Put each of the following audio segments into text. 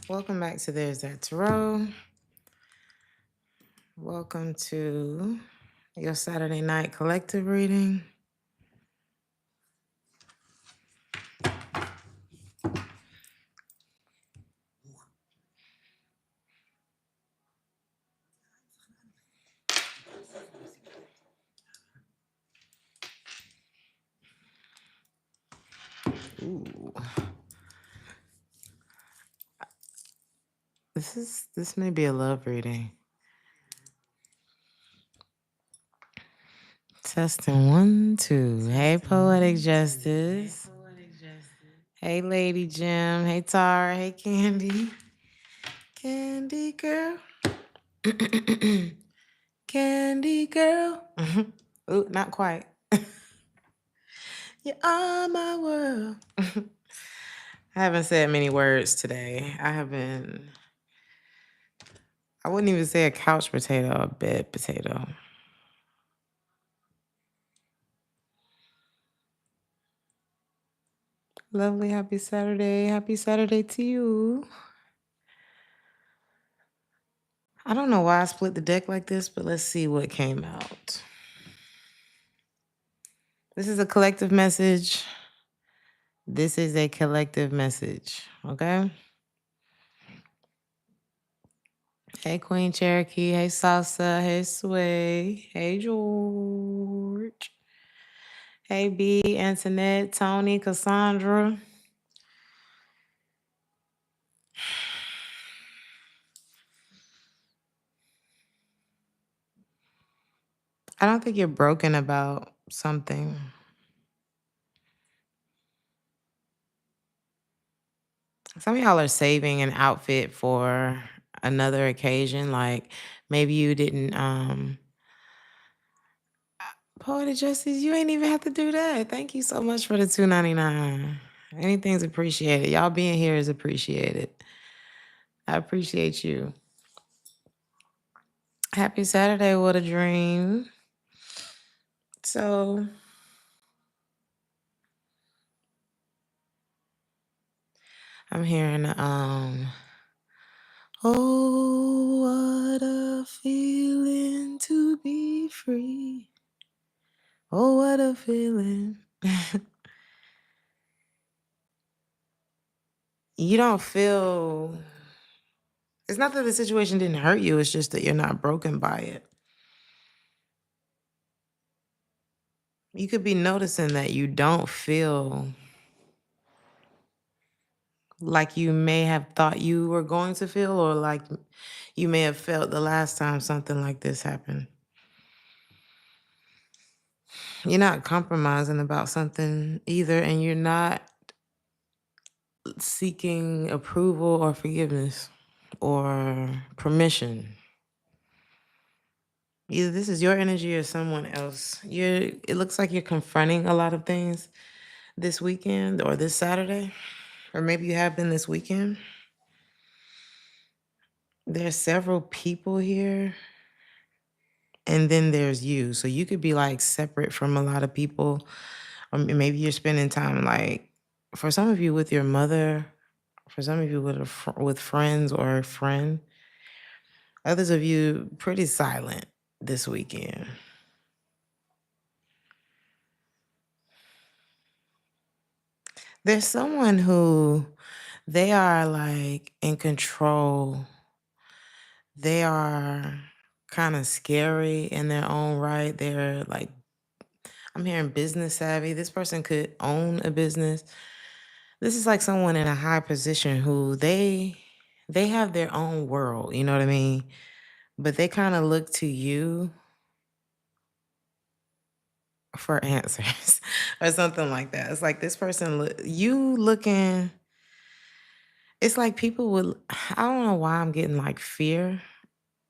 Welcome back to There's That Tarot. Welcome to your Saturday night collective reading. Ooh. This may be a love reading. Testing 1, 2. Hey, Poetic Justice. Hey, Lady Jim. Hey, Tara. Hey, Candy. Candy girl. Candy girl. Ooh, not quite. You are my world. I haven't said many words today. I wouldn't even say a couch potato, a bed potato. Lovely, happy Saturday. Happy Saturday to you. I don't know why I split the deck like this, but let's see what came out. This is a collective message. This is a collective message, okay? Hey, Queen Cherokee. Hey, Salsa. Hey, Sway. Hey, George. Hey, B, Antoinette, Tony, Cassandra. I don't think you're broken about something. Some of y'all are saving an outfit for another occasion. Like maybe you didn't Poetic Justice, you ain't even have to do that. Thank you so much for the $2.99. Anything's appreciated. Y'all being here is appreciated. I appreciate you. Happy Saturday, what a dream. So I'm hearing oh, what a feeling to be free. Oh, what a feeling. You don't feel, it's not that the situation didn't hurt you, it's just that you're not broken by it. You could be noticing that you don't feel like you may have thought you were going to feel, or like you may have felt the last time something like this happened. You're not compromising about something either, and you're not seeking approval or forgiveness or permission. Either this is your energy or someone else. It looks like you're confronting a lot of things this weekend or this Saturday, or maybe you have been this weekend. There's several people here, and then there's you. So you could be like separate from a lot of people, or maybe you're spending time like, for some of you with your mother, for some of you with friends or a friend. Others of you pretty silent this weekend. There's someone who they are like in control. They are kind of scary in their own right. They're like, I'm hearing business savvy. This person could own a business. This is like someone in a high position who they have their own world, you know what I mean? But they kind of look to you for answers or something like that. It's like this person you looking, it's like people would, I don't know why I'm getting like fear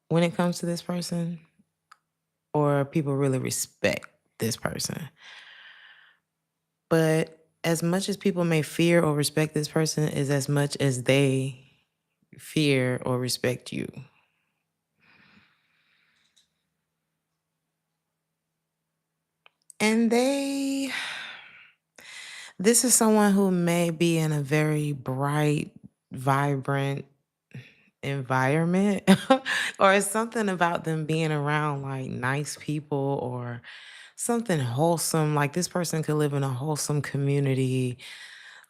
when it comes to this person, or people really respect this person. But as much as people may fear or respect this person is as much as they fear or respect you. And this is someone who may be in a very bright, vibrant environment or it's something about them being around like nice people or something wholesome. Like this person could live in a wholesome community,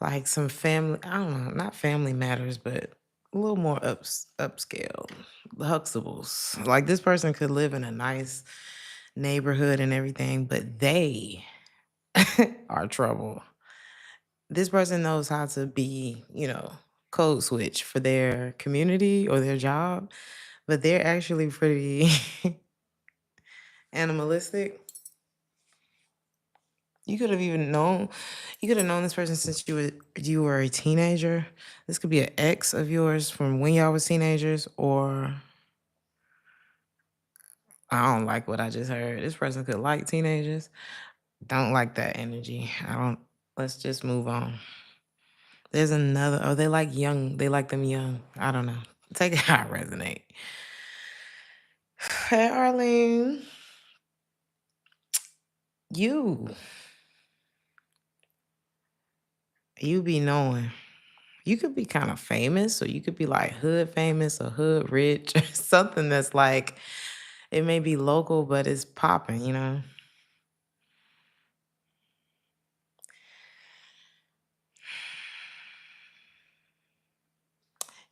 like some family, I don't know, not family matters, but a little more upscale. The Huxtables. Like this person could live in a nice neighborhood and everything, but they are trouble. This person knows how to be, code switch for their community or their job, but they're actually pretty animalistic. You could have even known you could have known this person since you were a teenager. This could be an ex of yours from when y'all was teenagers, or I don't like what I just heard. This person could like teenagers. Don't like that energy. I don't let's just move on. There's another they like young. They like them young. I don't know. Take it how it resonate. Hey Arlene, you you be knowing. You could be kind of famous, or you could be like hood famous or hood rich, or something that's like it may be local, but it's popping.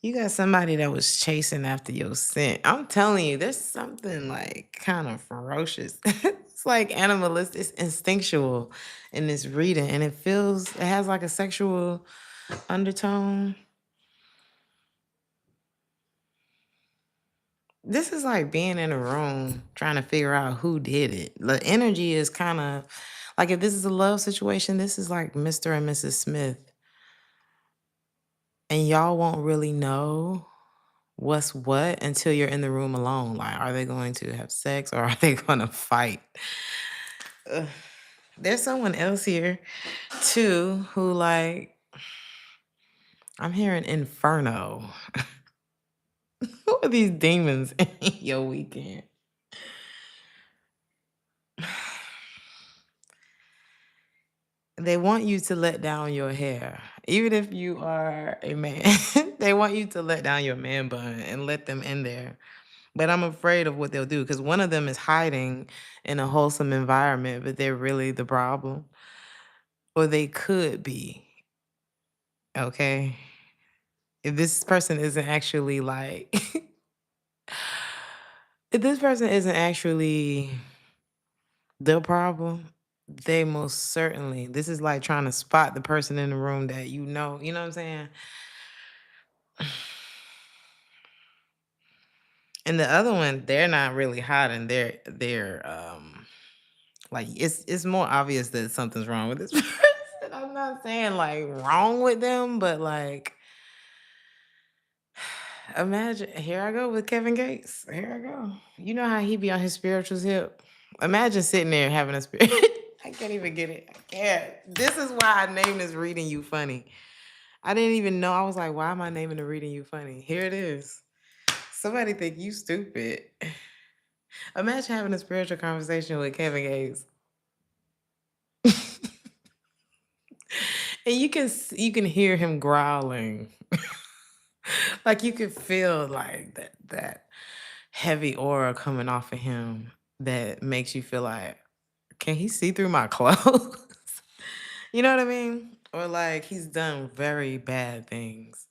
You got somebody that was chasing after your scent. I'm telling you, there's something like kind of ferocious. It's like animalistic, it's instinctual in this reading, and it has like a sexual undertone. This is like being in a room trying to figure out who did it. The energy is kind of like if this is a love situation, this is like Mr. and Mrs. Smith. And y'all won't really know what's what until you're in the room alone. Like, are they going to have sex or are they going to fight? Ugh. There's someone else here too who, like, I'm hearing inferno. Who are these demons in your weekend? They want you to let down your hair. Even if you are a man, they want you to let down your man bun and let them in there. But I'm afraid of what they'll do because one of them is hiding in a wholesome environment, but they're really the problem. Or they could be, okay? If this person isn't actually like, if this person isn't actually the problem, they most certainly, this is like trying to spot the person in the room that you know what I'm saying? And the other one, they're not really hiding. They're like it's more obvious that something's wrong with this person. I'm not saying like wrong with them, but like imagine here I go with Kevin Gates. Here I go. You know how he be on his spirituals hip? Imagine sitting there having a spirit. I can't even get it. I can't. This is why I named this reading you funny. I didn't even know. I was like, why am I naming the reading you funny? Here it is. Somebody think you stupid. Imagine having a spiritual conversation with Kevin Gates. And you can hear him growling. Like you can feel like that heavy aura coming off of him that makes you feel like, can he see through my clothes? You know what I mean? Or like he's done very bad things.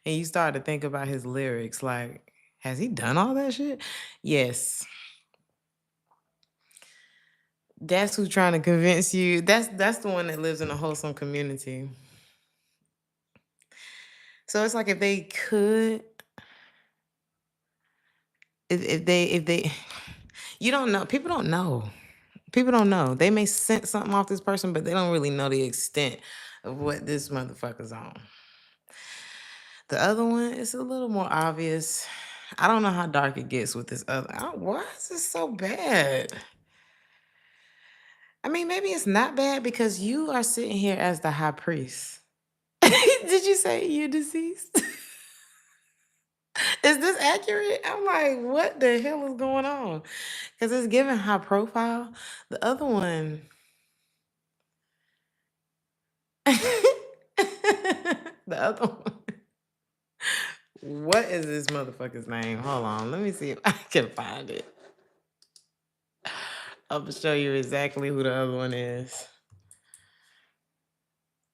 And you start to think about his lyrics, like, has he done all that shit? Yes. That's who's trying to convince you. That's the one that lives in a wholesome community. So it's like if they could, if they you don't know. People don't know. People don't know. They may sense something off this person, but they don't really know the extent of what this motherfucker's on. The other one is a little more obvious. I don't know how dark it gets with this other. Why is this so bad? I mean, maybe it's not bad because you are sitting here as the high priest. Did you say you're deceased? Is this accurate? I'm like, what the hell is going on? Because it's giving high profile. The other one, the other one, what is this motherfucker's name? Hold on. Let me see if I can find it. I'm gonna show you exactly who the other one is.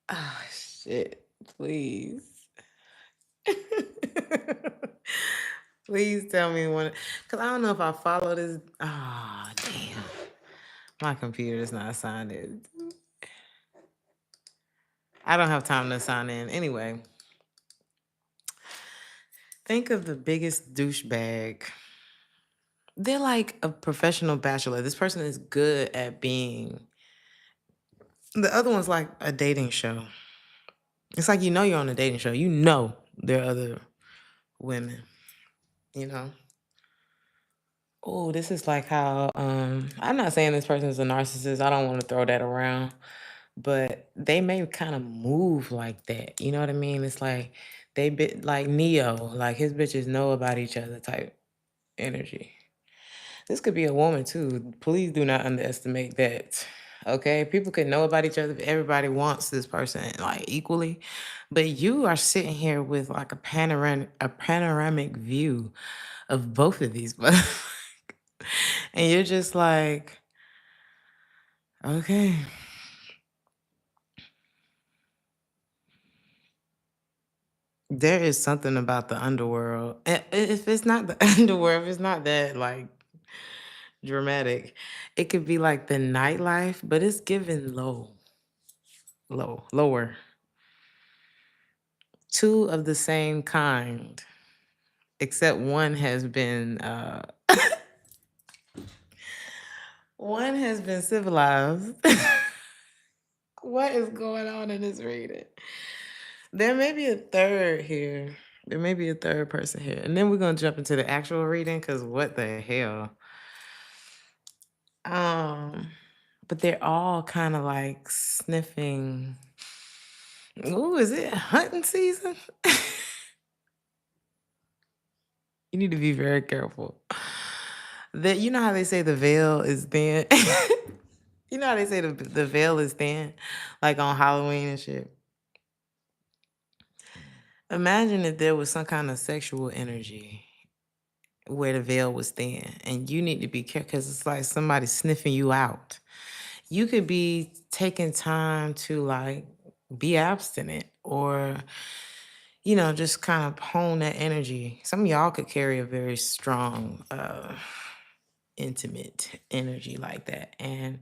Ah, shit. Please. Please tell me one. Because I don't know if I follow this. Ah, damn. My computer is not signed in. I don't have time to sign in. Anyway, think of the biggest douchebag. They're like a professional bachelor. This person is good at being. The other one's like a dating show. It's like you're on a dating show. You know there are other women, you know. Oh, this is like how I'm not saying this person is a narcissist. I don't want to throw that around, but they may kind of move like that. You know what I mean? It's like they bit like Neo, like his bitches know about each other type energy. This could be a woman too. Please do not underestimate that. Okay, people can know about each other. If everybody wants this person like equally, but you are sitting here with like a panoramic view of both of these, and you're just like, okay. There is something about the underworld. If it's not the underworld, if it's not that like dramatic, it could be like the nightlife, but it's given lower. Two of the same kind, except one has been one has been civilized. What is going on in this reading? There may be a third here. There may be a third person here. And then we're gonna jump into the actual reading because what the hell? Um, but they're all kind of like sniffing. Ooh, is it hunting season? You need to be very careful. That you know how they say the veil is thin. You know how they say the veil is thin, like on Halloween and shit. Imagine if there was some kind of sexual energy where the veil was thin, and you need to be careful because it's like somebody sniffing you out. You could be taking time to like be abstinent or just kind of hone that energy. Some of y'all could carry a very strong intimate energy like that, and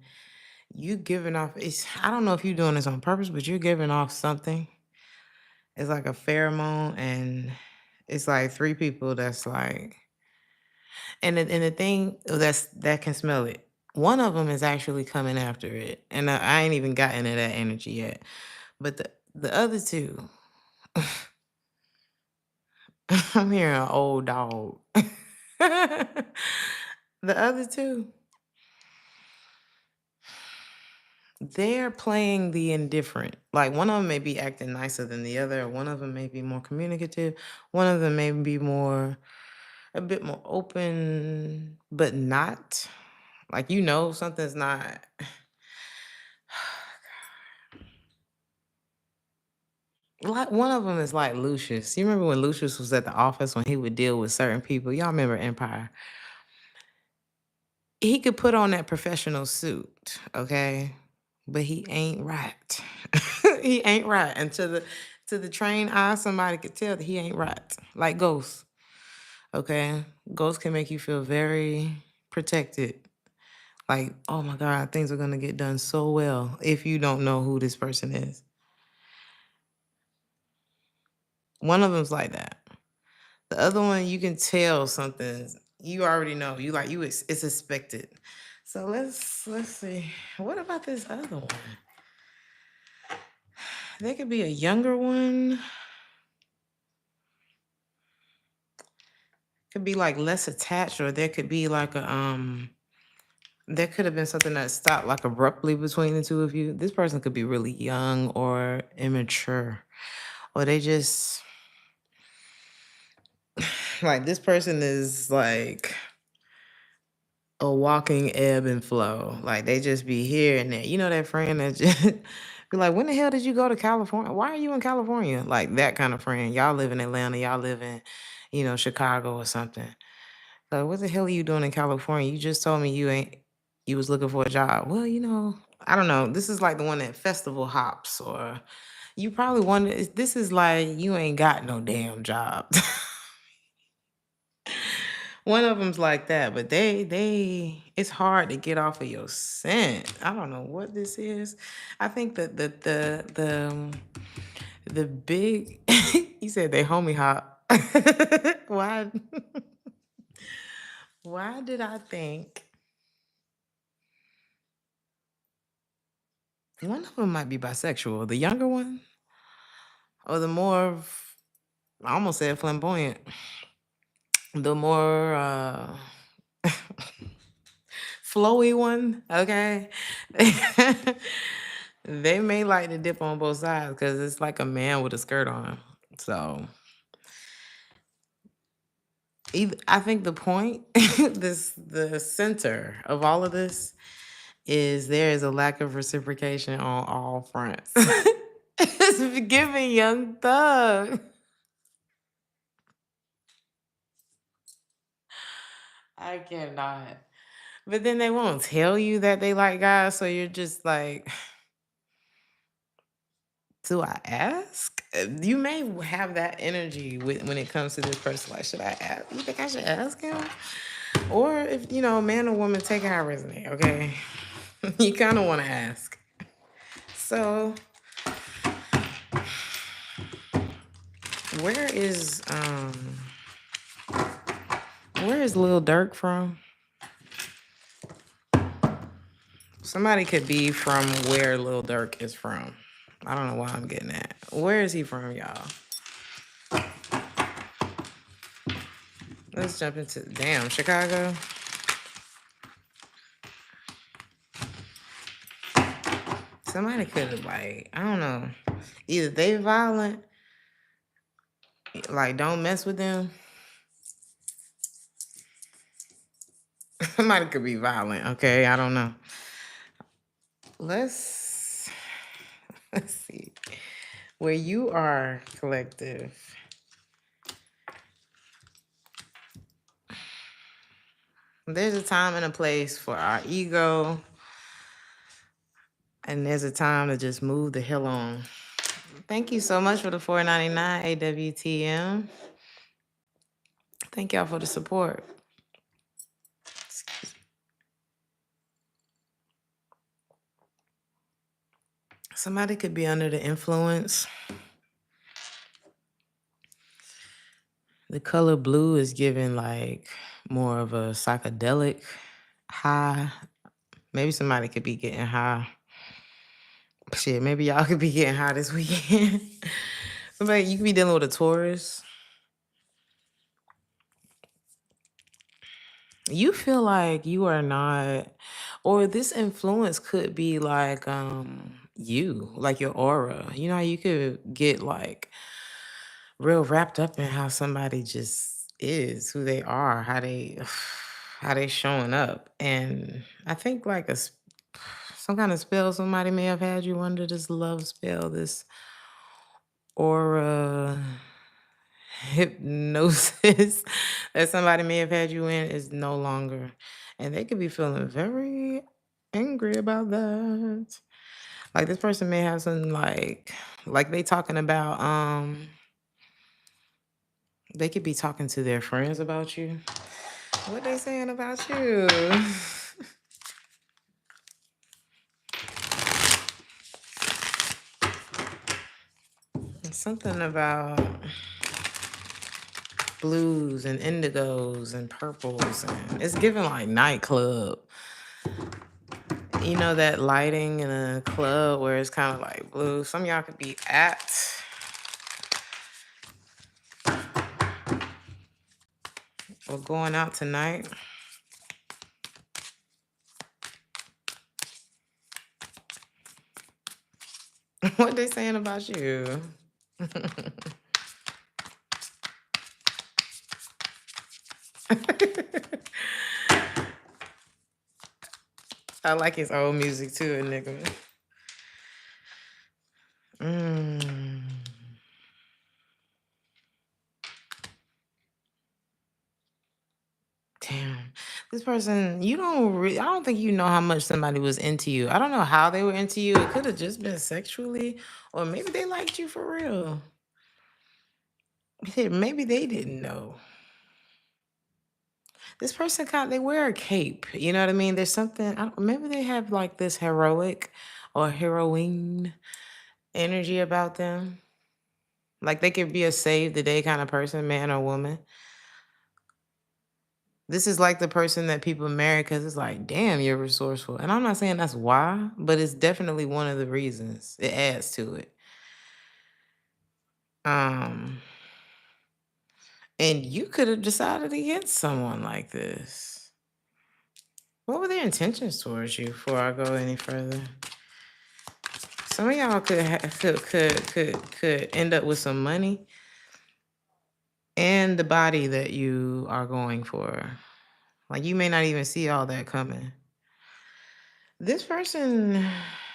you giving off I don't know if you're doing this on purpose, but you're giving off something. It's like a pheromone, and it's like three people that's like, and the thing that can smell it. One of them is actually coming after it, and I ain't even gotten to that energy yet. But the other two, I'm hearing an old dog. The other two, they're playing the indifferent. Like one of them may be acting nicer than the other. One of them may be more communicative. One of them may be a bit more open, but not. Like something's not. Like one of them is like Lucius. You remember when Lucius was at the office when he would deal with certain people? Y'all remember Empire? He could put on that professional suit, okay? But he ain't right. He ain't right. And to the trained eye, somebody could tell that he ain't right. Like Ghost, okay? Ghost can make you feel very protected. Like, oh my God, things are gonna get done so well if you don't know who this person is. One of them's like that. The other one, you can tell something. You already know. It's expected. So let's see. What about this other one? There could be a younger one. Could be like less attached, or there could be like there could have been something that stopped like abruptly between the two of you. This person could be really young or immature. Or they just like this person is like a walking ebb and flow. Like they just be here and there. You know that friend that just be like, when the hell did you go to California? Why are you in California? Like that kind of friend. Y'all live in Atlanta. Y'all live in, Chicago or something. Like, what the hell are you doing in California? You just told me you was looking for a job. Well, I don't know. This is like the one at Festival Hops, or you probably wonder, this is like you ain't got no damn job. One of them's like that, but it's hard to get off of your scent. I don't know what this is. I think that the big you said they homie hop. Why why did I think one of them might be bisexual? The younger one? Or the more I almost said flamboyant. The more flowy one, okay? They may like to dip on both sides because it's like a man with a skirt on. So I think the point, the center of all of this is there is a lack of reciprocation on all fronts. It's giving Young Thug. I cannot. But then they won't tell you that they like guys, so you're just like, do I ask? You may have that energy when it comes to this person. Like, should I ask? You think I should ask him? Or if, man or woman, take how I resonate, okay? You kind of want to ask. So, where is Lil Durk from? Somebody could be from where Lil Durk is from. I don't know why I'm getting that. Where is he from, y'all? Let's jump into Chicago. Somebody could have, I don't know. Either they violent, don't mess with them. Somebody could be violent, okay? I don't know. Let's see. Where you are, collective. There's a time and a place for our ego. And there's a time to just move the hell on. Thank you so much for the $4.99 AWTM. Thank y'all for the support. Somebody could be under the influence. The color blue is giving more of a psychedelic high. Maybe somebody could be getting high. Shit, maybe y'all could be getting high this weekend. Somebody, you could be dealing with a Taurus. You feel like you are not, or this influence could be you, like your aura. You know how you could get real wrapped up in how somebody just is, who they are, how they showing up. And I think some kind of spell somebody may have had you under, this love spell, this aura hypnosis that somebody may have had you in is no longer. And they could be feeling very angry about that. Like this person may have something like they talking about, they could be talking to their friends about you. What they saying about you? Something about blues and indigos and purples, and it's giving nightclub. You know that lighting in a club where it's kind of blue. Some of y'all could be at or going out tonight. What they saying about you? I like his old music too, Enigma. This person, you don't I don't think you know how much somebody was into you. I don't know how they were into you. It could have just been sexually, or maybe they liked you for real. Shit, maybe they didn't know. This person they wear a cape. You know what I mean? There's something, maybe they have like this heroic or heroine energy about them. Like they could be a save the day kind of person, man or woman. This is like the person that people marry because it's like, damn, you're resourceful. And I'm not saying that's why, but it's definitely one of the reasons. It adds to it. Um, and you could have decided against someone like this. What were their intentions towards you before I go any further? Some of y'all could end up with some money and the body that you are going for. Like you may not even see all that coming. This person,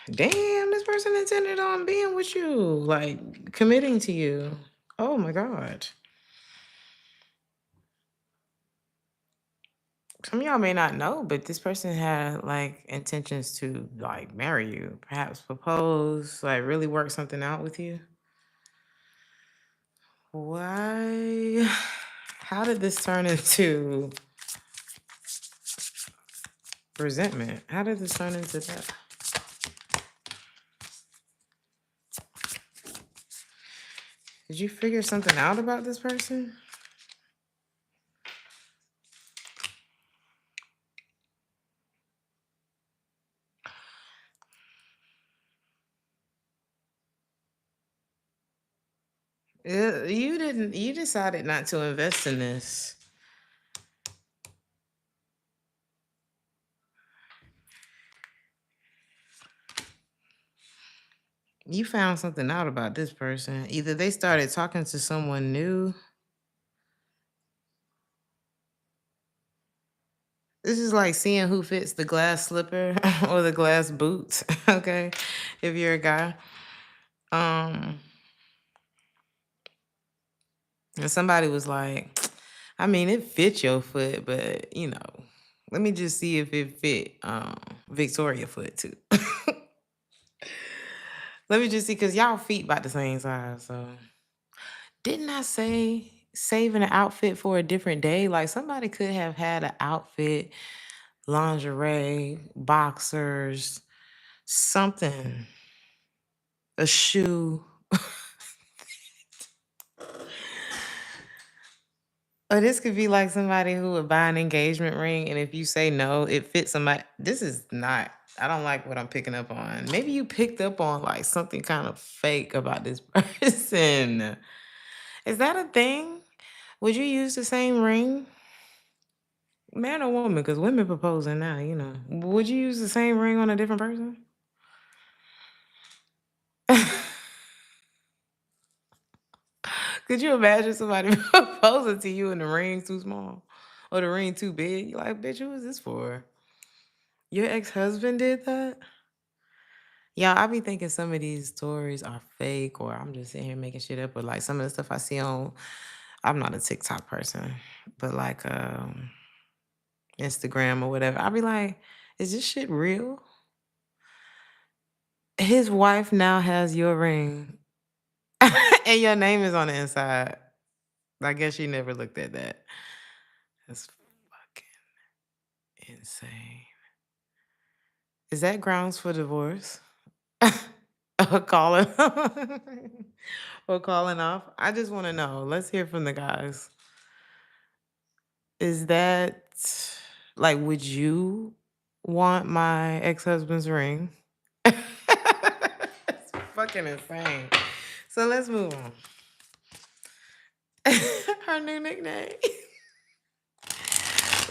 damn, this person intended on being with you, like committing to you. Oh my God. Some of y'all may not know, but this person had like intentions to like marry you, perhaps propose, like really work something out with you. Why? How did this turn into resentment? How did this turn into that? Did you figure something out about this person? You decided not to invest in this. You found something out about this person. Either they started talking to someone new. This is like seeing who fits the glass slipper or the glass boots, okay? If you're a guy. And somebody was like, I mean, it fits your foot, but you know, let me just see if it fit Victoria foot too. Let me just see, because y'all feet about the same size. So didn't I say saving an outfit for a different day? Like somebody could have had an outfit, lingerie, boxers, something, a shoe. Or this could be like somebody who would buy an engagement ring, and if you say no, it fits somebody. This is not, I don't like what I'm picking up on. Maybe you picked up on like something kind of fake about this person. Is that a thing? Would you use the same ring? Man or woman? Because women proposing now, you know. Would you use the same ring on a different person? Could you imagine somebody proposing to you and the ring too small? Or the ring too big? You're like, bitch, who is this for? Your ex-husband did that? Yeah, I be thinking some of these stories are fake, or I'm just sitting here making shit up. But like some of the stuff I see on, I'm not a TikTok person, but like Instagram or whatever, I be like, is this shit real? His wife now has your ring, and your name is on the inside. I guess she never looked at that. That's fucking insane. Is that grounds for divorce? Or calling or calling off? I just want to know. Let's hear from the guys. Is that like, would you want my ex-husband's ring? It's fucking insane. So let's move on. Her new nickname.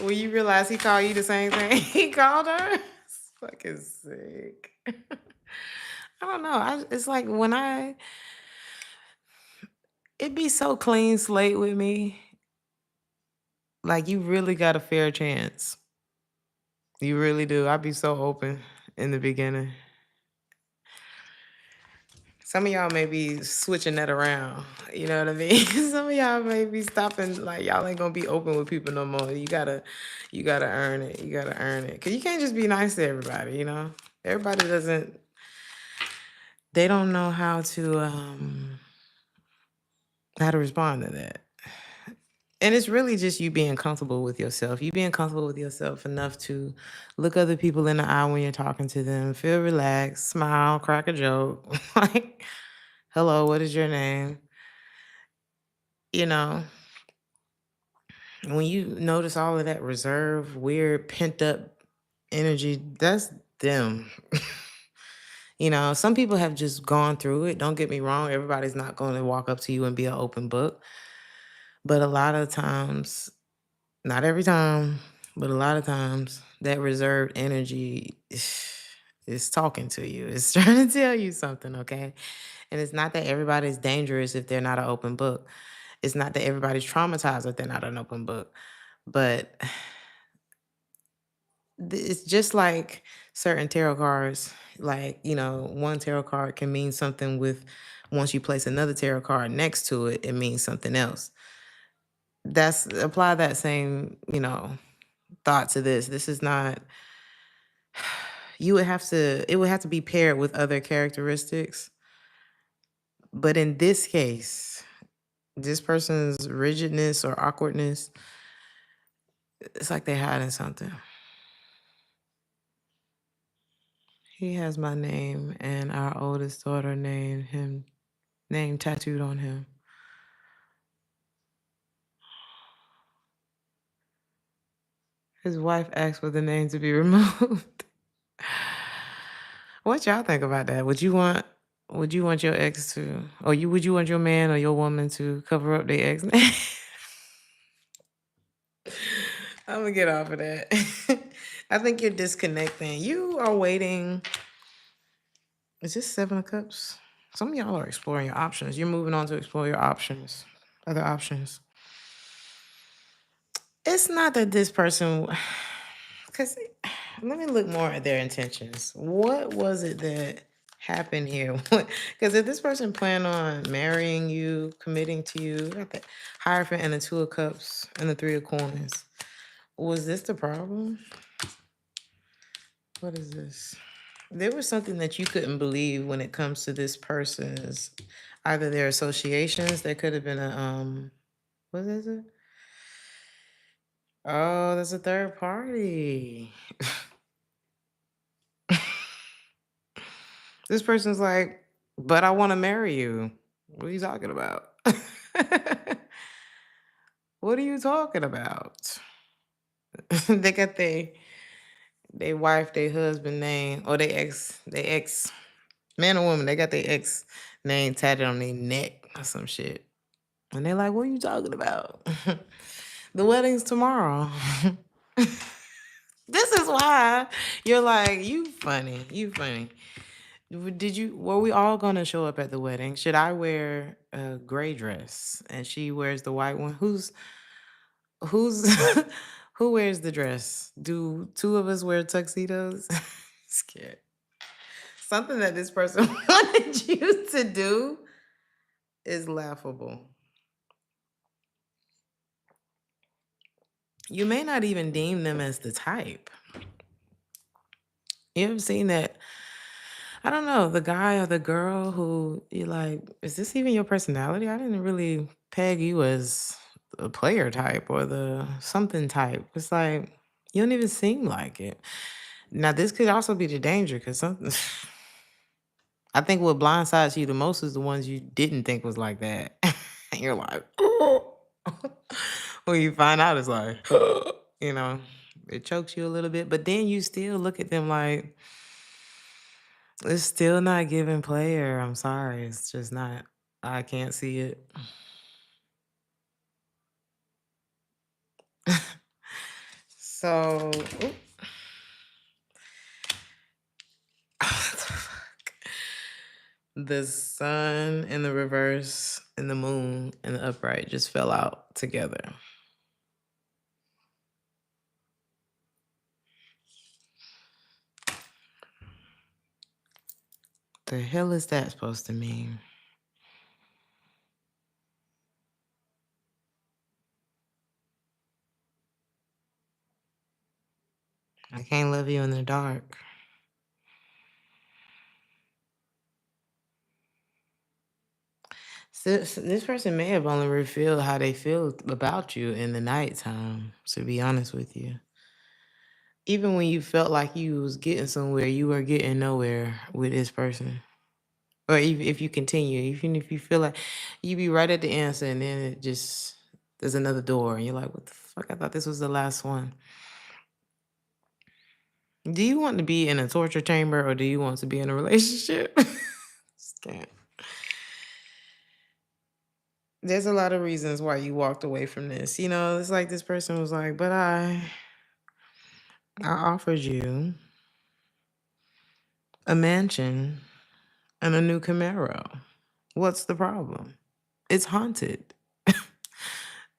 When you realize he called you the same thing he called her? It's fucking sick. I don't know. It's like it'd be so clean slate with me. Like you really got a fair chance. You really do. I'd be so open in the beginning. Some of y'all may be switching that around. You know what I mean? Some of y'all may be stopping, like y'all ain't gonna be open with people no more. You gotta earn it. You gotta earn it. Cause you can't just be nice to everybody, you know? Everybody doesn't, they don't know how to respond to that. And it's really just you being comfortable with yourself. You being comfortable with yourself enough to look other people in the eye when you're talking to them, feel relaxed, smile, crack a joke. Like, hello, what is your name? You know, when you notice all of that reserve, weird, pent up energy, that's them. You know, some people have just gone through it. Don't get me wrong. Everybody's not going to walk up to you and be an open book. But a lot of times, not every time, but a lot of times, that reserved energy is talking to you. It's trying to tell you something, okay? And it's not that everybody's dangerous if they're not an open book. It's not that everybody's traumatized if they're not an open book. But it's just like certain tarot cards. Like, you know, one tarot card can mean something with, once you place another tarot card next to it, it means something else. That's, apply that same, you know, thought to this. This is not, you would have to, it would have to be paired with other characteristics. But in this case, this person's rigidness or awkwardness, it's like they're hiding something. He has my name and our oldest daughter name tattooed on him. His wife asked for the name to be removed. What y'all think about that? Would you want your ex to, or would you want your man or your woman to cover up their ex name? I'm gonna get off of that. I think you're disconnecting. You are waiting. Is this 7 of Cups? Some of y'all are exploring your options. You're moving on to explore your options, other options. It's not that this person, because let me look more at their intentions. What was it that happened here? Because if this person planned on marrying you, committing to you, got the Hierophant and the 2 of Cups and the 3 of Coins. Was this the problem? What is this? There was something that you couldn't believe when it comes to this person's, either their associations. There could have been a what is it? Oh, there's a third party. This person's like, but I want to marry you. What are you talking about? What are you talking about? They got they wife, their husband name, or they ex, man or woman, they got their ex name tatted on their neck or some shit. And they're like, what are you talking about? The wedding's tomorrow. This is why you're like, you funny. You funny. Were we all gonna show up at the wedding? Should I wear a gray dress and she wears the white one? Who's who wears the dress? Do 2 of us wear tuxedos? Scared. Something that this person wanted you to do is laughable. You may not even deem them as the type. You ever seen that? I don't know, the guy or the girl who you're like, is this even your personality? I didn't really peg you as the player type or the something type. It's like, you don't even seem like it. Now, this could also be the danger because something, I think what blindsides you the most is the ones you didn't think was like that. And you're like, oh. When you find out, it's like, you know, it chokes you a little bit. But then you still look at them like, it's still not giving player. I'm sorry. It's just not. I can't see it. So, oop. What the fuck? The sun in the reverse and the moon in the upright just fell out together. The hell is that supposed to mean? I can't love you in the dark. This person may have only revealed how they feel about you in the nighttime, to be honest with you. Even when you felt like you was getting somewhere, you were getting nowhere with this person. Or if you continue, even if you feel like you be right at the answer and then it just there's another door and you're like, what the fuck? I thought this was the last one. Do you want to be in a torture chamber or do you want to be in a relationship? Scam. There's a lot of reasons why you walked away from this. You know, it's like this person was like, but I offered you a mansion and a new Camaro. What's the problem? It's haunted.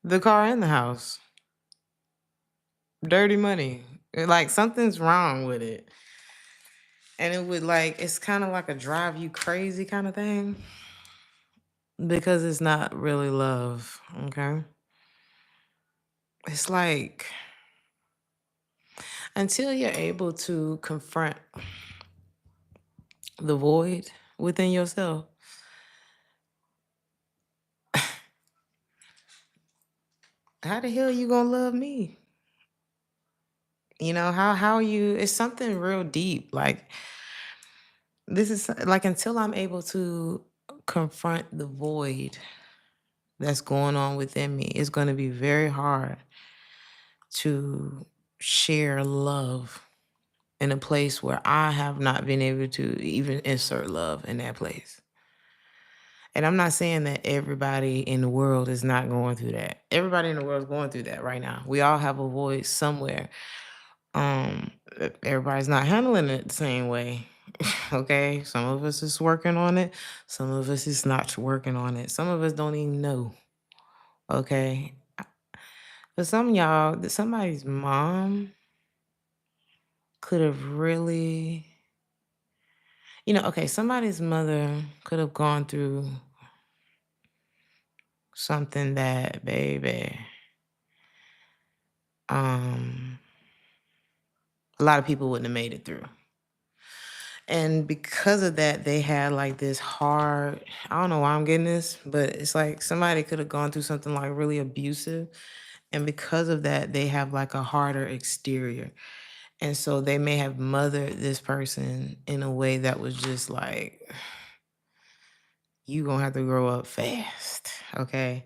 The car in the house. Dirty money. Like something's wrong with it. And it would like it's kind of like a drive you crazy kind of thing because it's not really love, okay? It's like until you're able to confront the void within yourself, how the hell you gonna love me? You know, how you it's something real deep. Like this is like until I'm able to confront the void that's going on within me, it's gonna be very hard to share love in a place where I have not been able to even insert love in that place. And I'm not saying that everybody in the world is not going through that. Everybody in the world is going through that right now. We all have a void somewhere. Everybody's not handling it the same way. Okay? Some of us is working on it. Some of us is not working on it. Some of us don't even know. Okay? But some of y'all, somebody's mom could have really, okay, somebody's mother could have gone through something that, baby, um, a lot of people wouldn't have made it through. And because of that, they had like this hard, I don't know why I'm getting this, but it's like somebody could have gone through something like really abusive. And because of that, they have like a harder exterior. And so they may have mothered this person in a way that was just like, you gonna have to grow up fast. Okay.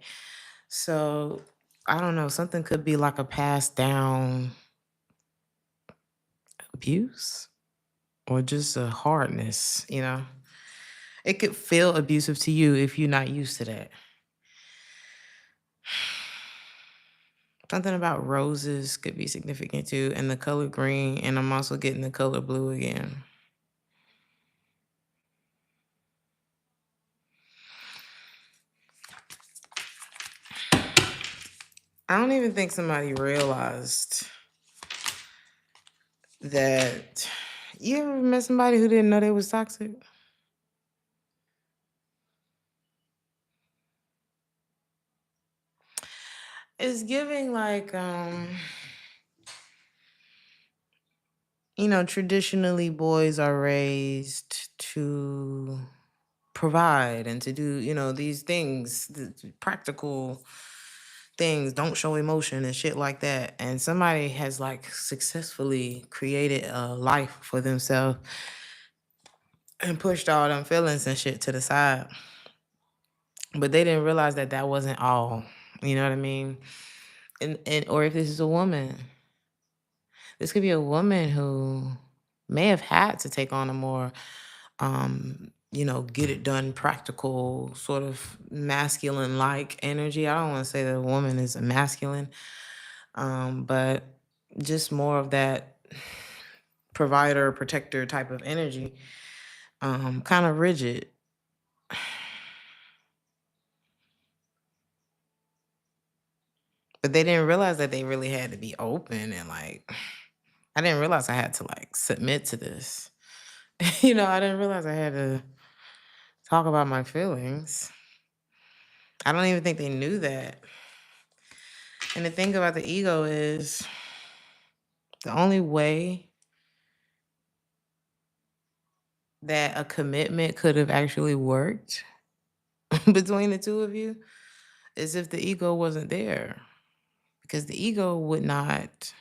So I don't know, something could be like a passed down abuse or just a hardness. It could feel abusive to you if you're not used to that. Something about roses could be significant too, and the color green, and I'm also getting the color blue again. I don't even think somebody realized that. You ever met somebody who didn't know they was toxic? It's giving like traditionally boys are raised to provide and to do, these things, practical things, don't show emotion and shit like that. And somebody has like successfully created a life for themselves and pushed all them feelings and shit to the side. But they didn't realize that that wasn't all. You know what I mean? And or if this is a woman, this could be a woman who may have had to take on a more get it done practical, sort of masculine like energy. I don't want to say that a woman is a masculine, but just more of that provider, protector type of energy, kind of rigid. But they didn't realize that they really had to be open and like, I didn't realize I had to like submit to this. I didn't realize I had to talk about my feelings. I don't even think they knew that. And the thing about the ego is the only way that a commitment could have actually worked between the two of you is if the ego wasn't there. Because the ego would not,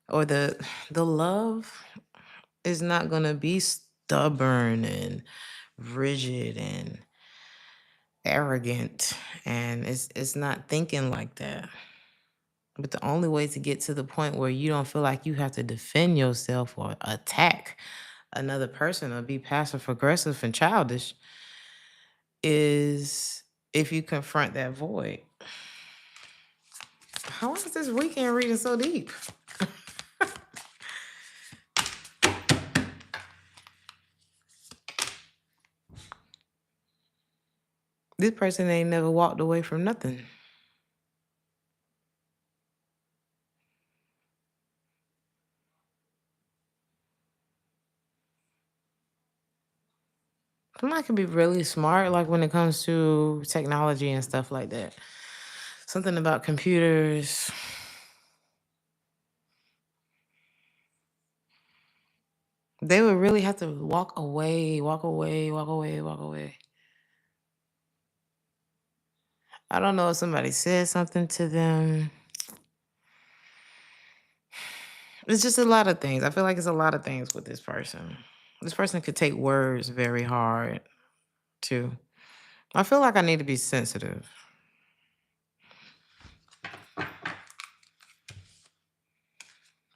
or the love is not gonna be stubborn and rigid and arrogant, and it's not thinking like that. But the only way to get to the point where you don't feel like you have to defend yourself or attack another person or be passive aggressive and childish is if you confront that void. How is this weekend reading so deep? This person ain't never walked away from nothing. Somebody can be really smart, like when it comes to technology and stuff like that. Something about computers. They would really have to walk away, walk away, walk away, walk away. I don't know if somebody said something to them. It's just a lot of things. I feel like it's a lot of things with this person. This person could take words very hard, too. I feel like I need to be sensitive.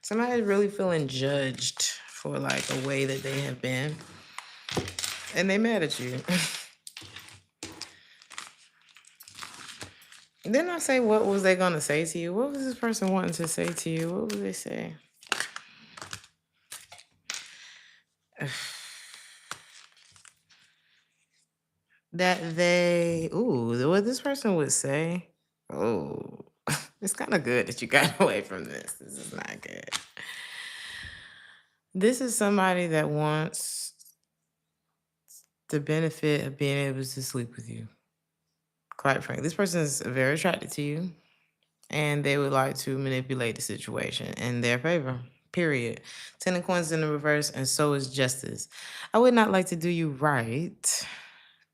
Somebody's really feeling judged for like a way that they have been. And they mad at you. Didn't I say what was they gonna say to you? What was this person wanting to say to you? What would they say? That they, what this person would say. Oh, it's kind of good that you got away from this. This is not good. This is somebody that wants the benefit of being able to sleep with you. Quite frankly, this person is very attracted to you, and they would like to manipulate the situation in their favor. Period. 10 of coins in the reverse, and so is justice. I would not like to do you right,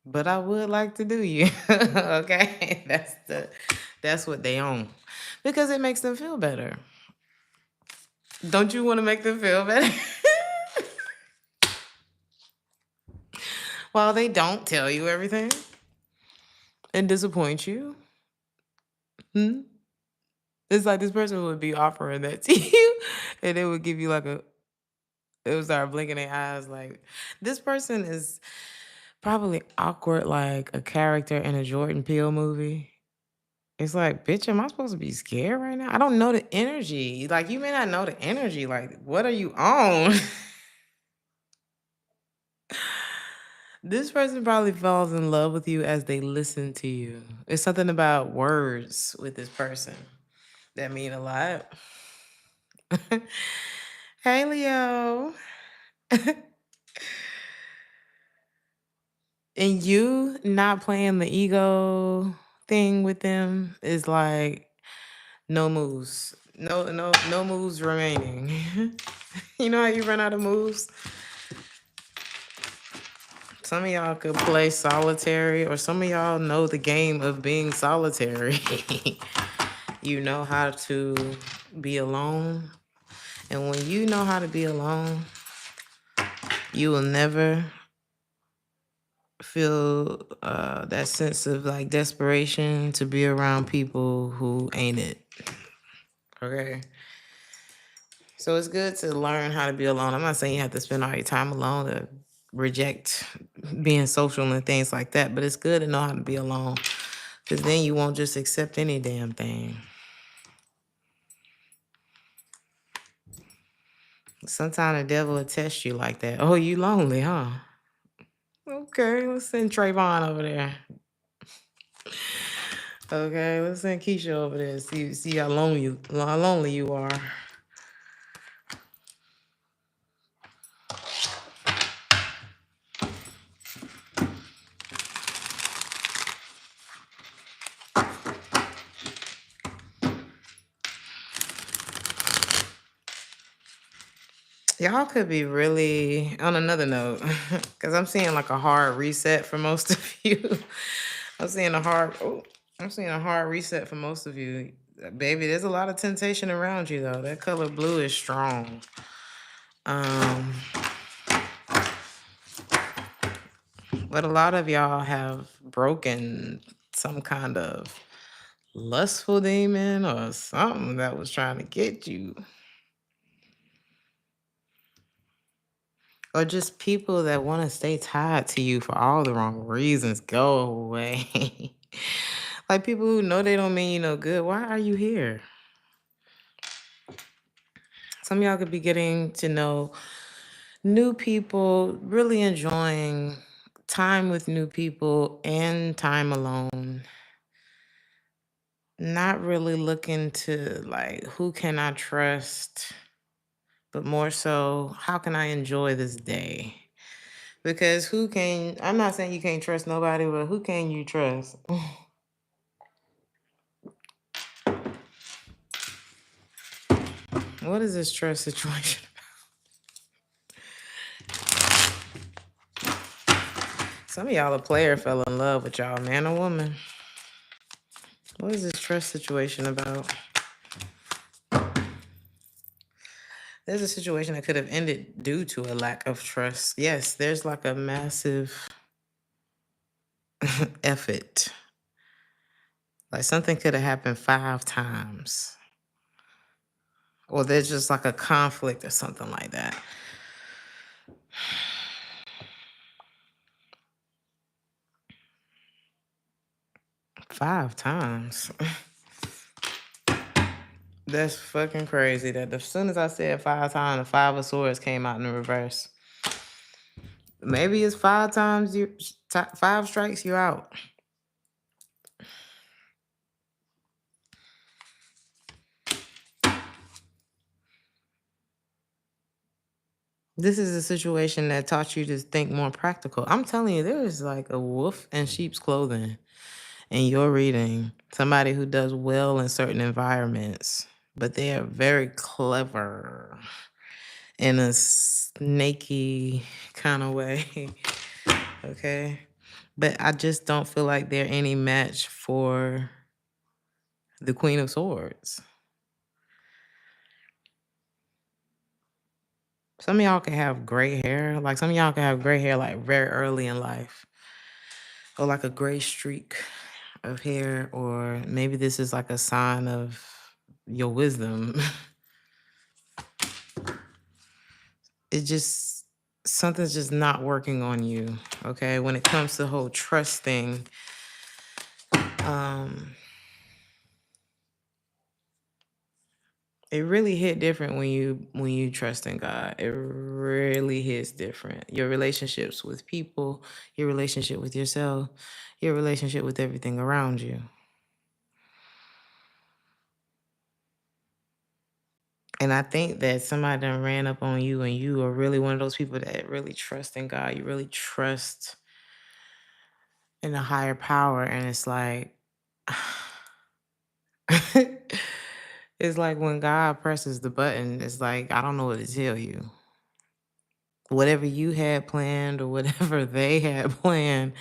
but I would like to do you. Okay, that's what they own, because it makes them feel better. Don't you want to make them feel better? While they don't tell you everything and disappoint you. It's like this person would be offering that to you, and they would give you like it would start blinking their eyes. Like, this person is probably awkward, like a character in a Jordan Peele movie. It's like, bitch, am I supposed to be scared right now? I don't know the energy. Like, you may not know the energy. Like, what are you on? This person probably falls in love with you as they listen to you. It's something about words with this person that mean a lot. Hey, Leo. And you not playing the ego thing with them is like no moves. No moves remaining. You know how you run out of moves? Some of y'all could play solitary, or some of y'all know the game of being solitary. You know how to be alone. And when you know how to be alone, you will never feel that sense of like desperation to be around people who ain't it. Okay. So it's good to learn how to be alone. I'm not saying you have to spend all your time alone to reject being social and things like that, but it's good to know how to be alone, because then you won't just accept any damn thing. Sometimes the devil will test you like that. Oh, you lonely, huh? Okay, let's send Trayvon over there. Okay, let's send Keisha over there. See how lonely you are. Y'all could be really on another note, because I'm seeing like a hard reset for most of you. I'm seeing a hard, oh, I'm seeing a hard reset for most of you. Baby, there's a lot of temptation around you though. That color blue is strong. Um, but a lot of y'all have broken some kind of lustful demon or something that was trying to get you. Or just people that want to stay tied to you for all the wrong reasons. Go away. Like people who know they don't mean you no good. Why are you here? Some of y'all could be getting to know new people, really enjoying time with new people and time alone. Not really looking to like who can I trust, but more so how can I enjoy this day? Because I'm not saying you can't trust nobody, but who can you trust? What is this trust situation? Some of y'all a player fell in love with y'all, man or woman. What is this trust situation about? There's a situation that could have ended due to a lack of trust. Yes, there's like a massive effort. Like something could have happened 5 times. Or there's just like a conflict or something like that. Five times. That's fucking crazy that as soon as I said 5 times, the 5 of swords came out in the reverse. Maybe it's 5 times 5 strikes you out. This is a situation that taught you to think more practical. I'm telling you, there is like a wolf in sheep's clothing in your reading. Somebody who does well in certain environments, but they are very clever in a snaky kind of way. Okay. But I just don't feel like they're any match for the Queen of Swords. Some of y'all can have gray hair. Like some of y'all can have gray hair like very early in life. Or like a gray streak of hair. Or maybe this is like a sign of your wisdom. It just, something's just not working on you. Okay. When it comes to the whole trust thing. It really hit different when you trust in God. It really hits different. Your relationships with people, your relationship with yourself, your relationship with everything around you. And I think that somebody done ran up on you and you are really one of those people that really trust in God. You really trust in a higher power. And it's like, it's like when God presses the button, it's like, I don't know what to tell you. Whatever you had planned or whatever they had planned,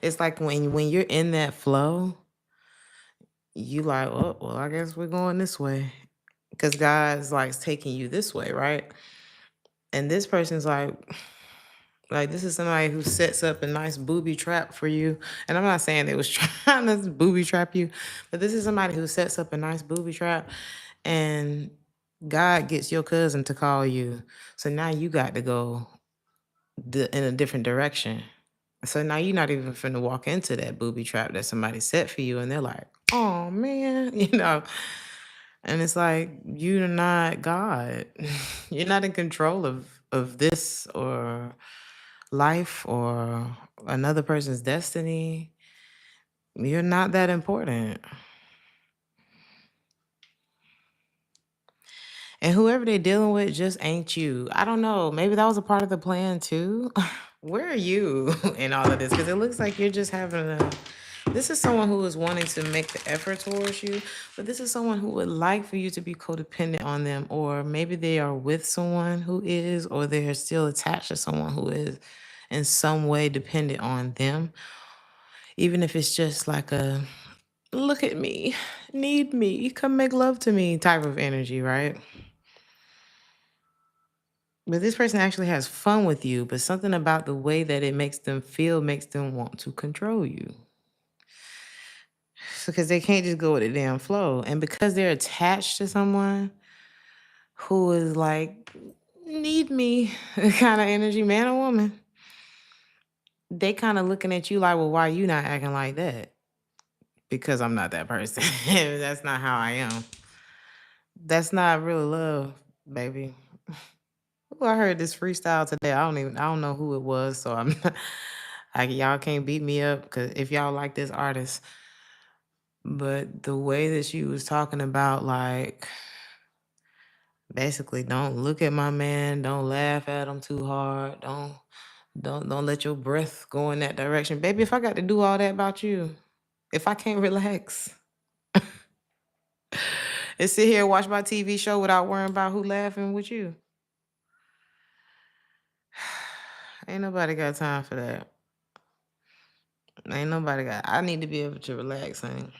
it's like when you're in that flow, you like, oh, well, I guess we're going this way. Because God's like taking you this way, right? And this person's like this is somebody who sets up a nice booby trap for you. And I'm not saying they was trying to booby trap you, but this is somebody who sets up a nice booby trap and God gets your cousin to call you. So now you got to go in a different direction. So now you're not even finna walk into that booby trap that somebody set for you, and they're like, "Oh man," and it's like you're not God. You're not in control of this or life or another person's destiny. You're not that important. And whoever they're dealing with just ain't you. I don't know. Maybe that was a part of the plan too. Where are you in all of this? Because it looks like you're just having This is someone who is wanting to make the effort towards you, but this is someone who would like for you to be codependent on them, or maybe they are with someone who is, or they're still attached to someone who is in some way dependent on them, even if it's just like a look at me, need me, come make love to me type of energy, right? But this person actually has fun with you, but something about the way that it makes them feel makes them want to control you. Because they can't just go with the damn flow. And because they're attached to someone who is like, need me kind of energy, man or woman, they kind of looking at you like, well, why you not acting like that? Because I'm not that person. That's not how I am. That's not real love, baby. Ooh, I heard this freestyle today. I don't know who it was, so I'm not, y'all can't beat me up because if y'all like this artist. But the way that she was talking about, like, basically, don't look at my man, don't laugh at him too hard, don't let your breath go in that direction. Baby, if I got to do all that about you, if I can't relax and sit here and watch my TV show without worrying about who laughing with you, ain't nobody got time for that. Ain't nobody got. I need to be able to relax, honey.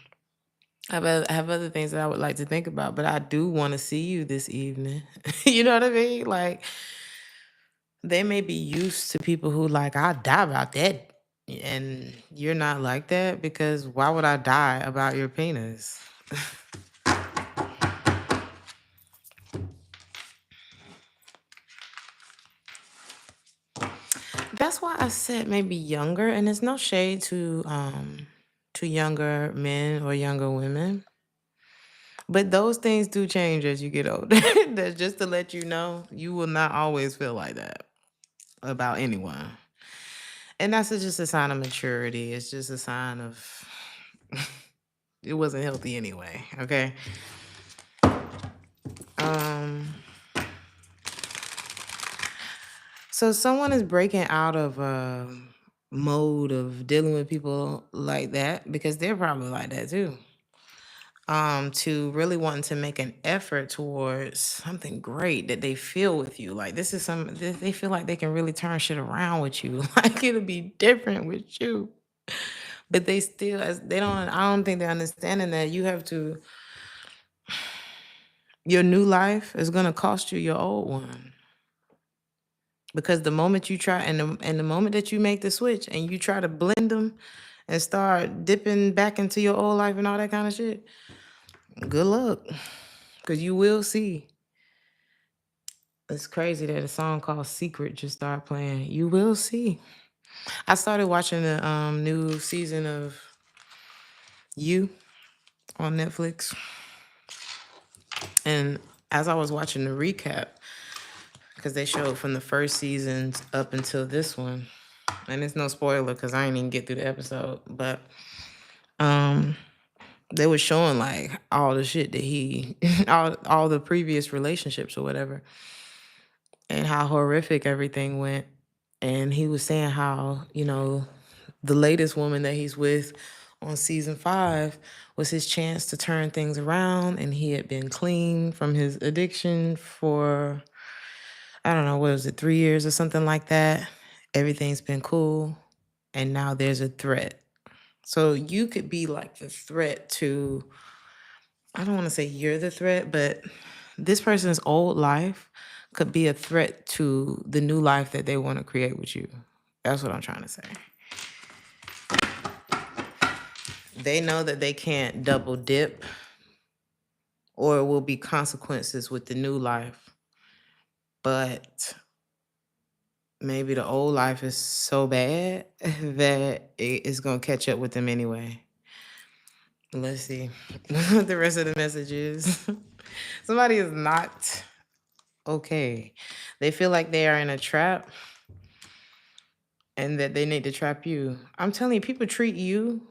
I have other things that I would like to think about, but I do want to see you this evening. You know what I mean? Like, they may be used to people who like, I die about that. And you're not like that because why would I die about your penis? That's why I said maybe younger, and there's no shade to younger men or younger women. But those things do change as you get older. That's just to let you know, you will not always feel like that about anyone. And that's just a sign of maturity. It's just a sign of it wasn't healthy anyway. Okay. Um so someone is breaking out of a mode of dealing with people like that because they're probably like that too. To really wanting to make an effort towards something great that they feel with you. Like this is they feel like they can really turn shit around with you. Like it'll be different with you. But they still as they don't I don't think they're understanding that you have to your new life is gonna cost you your old one. Because the moment you try and the moment that you make the switch and you try to blend them and start dipping back into your old life and all that kind of shit, good luck. Cause you will see. It's crazy that a song called Secret just started playing. You will see. I started watching the new season of You on Netflix. And as I was watching the recap, because they showed from the first seasons up until this one, and it's no spoiler because I ain't even get through the episode, but they were showing like all the shit that he all the previous relationships or whatever and how horrific everything went. And he was saying how, the latest woman that he's with on season 5 was his chance to turn things around, and he had been clean from his addiction for I don't know, what was it, 3 years or something like that. Everything's been cool, and now there's a threat. So you could be like the threat to, I don't want to say you're the threat, but this person's old life could be a threat to the new life that they want to create with you. That's what I'm trying to say. They know that they can't double dip or it will be consequences with the new life. But maybe the old life is so bad that it's going to catch up with them anyway. Let's see what the rest of the message is. Somebody is not okay. They feel like they are in a trap and that they need to trap you. I'm telling you, people treat you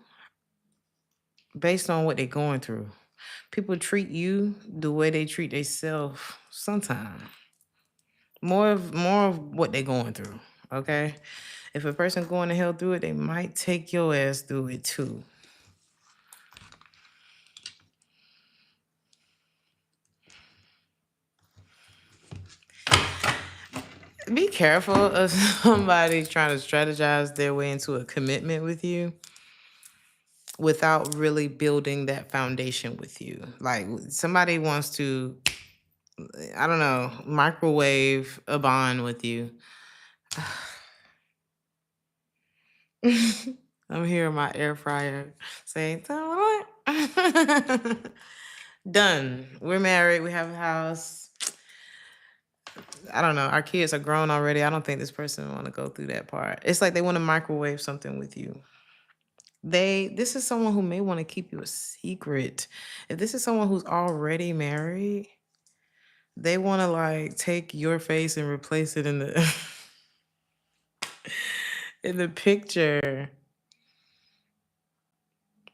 based on what they're going through. People treat you the way they treat themselves sometimes. More of what they're going through, okay? If a person going to hell through it, they might take your ass through it too. Be careful of somebody trying to strategize their way into a commitment with you without really building that foundation with you. Like somebody wants to, I don't know, microwave a bond with you. I'm hearing my air fryer saying, "What?" Done. We're married. We have a house. I don't know. Our kids are grown already. I don't think this person want to go through that part. It's like they want to microwave something with you. This is someone who may want to keep you a secret. If this is someone who's already married, they want to like take your face and replace it in the in the picture.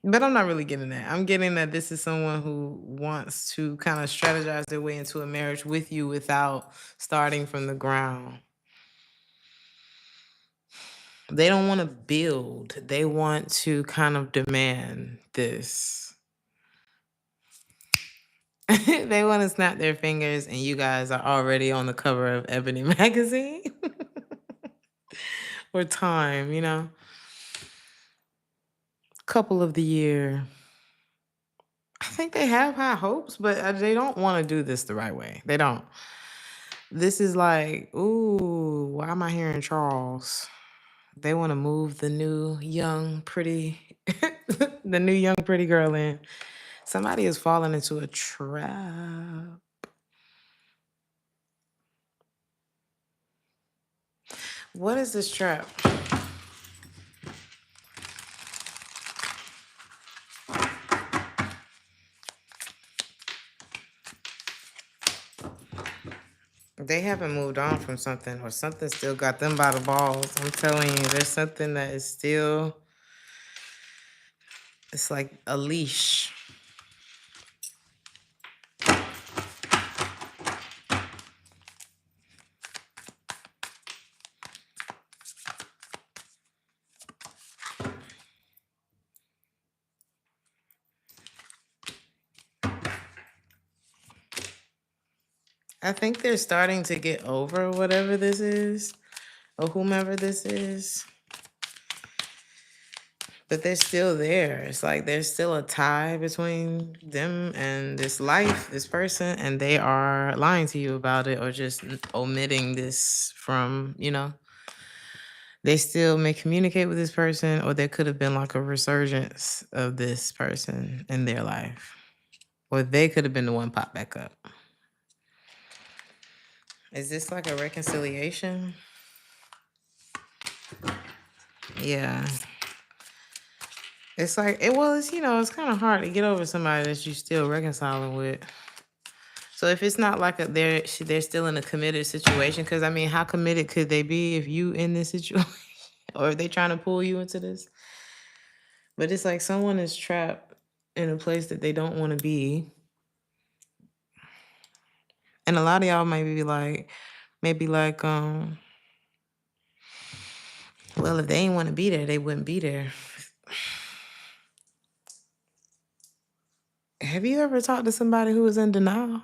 But I'm not really getting that. I'm getting that this is someone who wants to kind of strategize their way into a marriage with you without starting from the ground. They don't want to build. They want to kind of demand this. They want to snap their fingers and you guys are already on the cover of Ebony magazine. Or Time, you know. Couple of the year. I think they have high hopes, but they don't want to do this the right way. They don't. This is like, ooh, why am I hearing Charles? They want to move the new young pretty the new young pretty girl in. Somebody is falling into a trap. What is this trap? They haven't moved on from something, or something still got them by the balls. I'm telling you, there's something that is still, it's like a leash. I think they're starting to get over whatever this is, or whomever this is. But they're still there. It's like there's still a tie between them and this life, this person, and they are lying to you about it or just omitting this from, you know. They still may communicate with this person, or there could have been like a resurgence of this person in their life. Or they could have been the one pop back up. Is this like a reconciliation? Yeah. It's like, it's, it's kind of hard to get over somebody that you're still reconciling with. So if it's not like they're still in a committed situation, because I mean, how committed could they be if you in this situation, or if they trying to pull you into this? But it's like someone is trapped in a place that they don't want to be, and a lot of y'all might be like, well, if they ain't want to be there, they wouldn't be there. Have you ever talked to somebody who was in denial?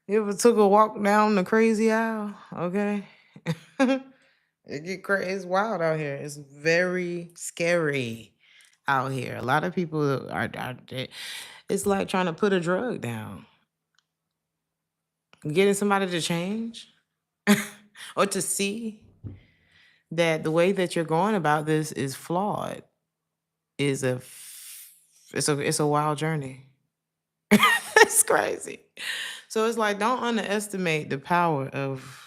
You ever took a walk down the crazy aisle? Okay. It get crazy. It's wild out here. It's very scary out here. A lot of people it's like trying to put a drug down. Getting somebody to change or to see that the way that you're going about this is flawed it's a wild journey. It's crazy. So it's like, don't underestimate the power of,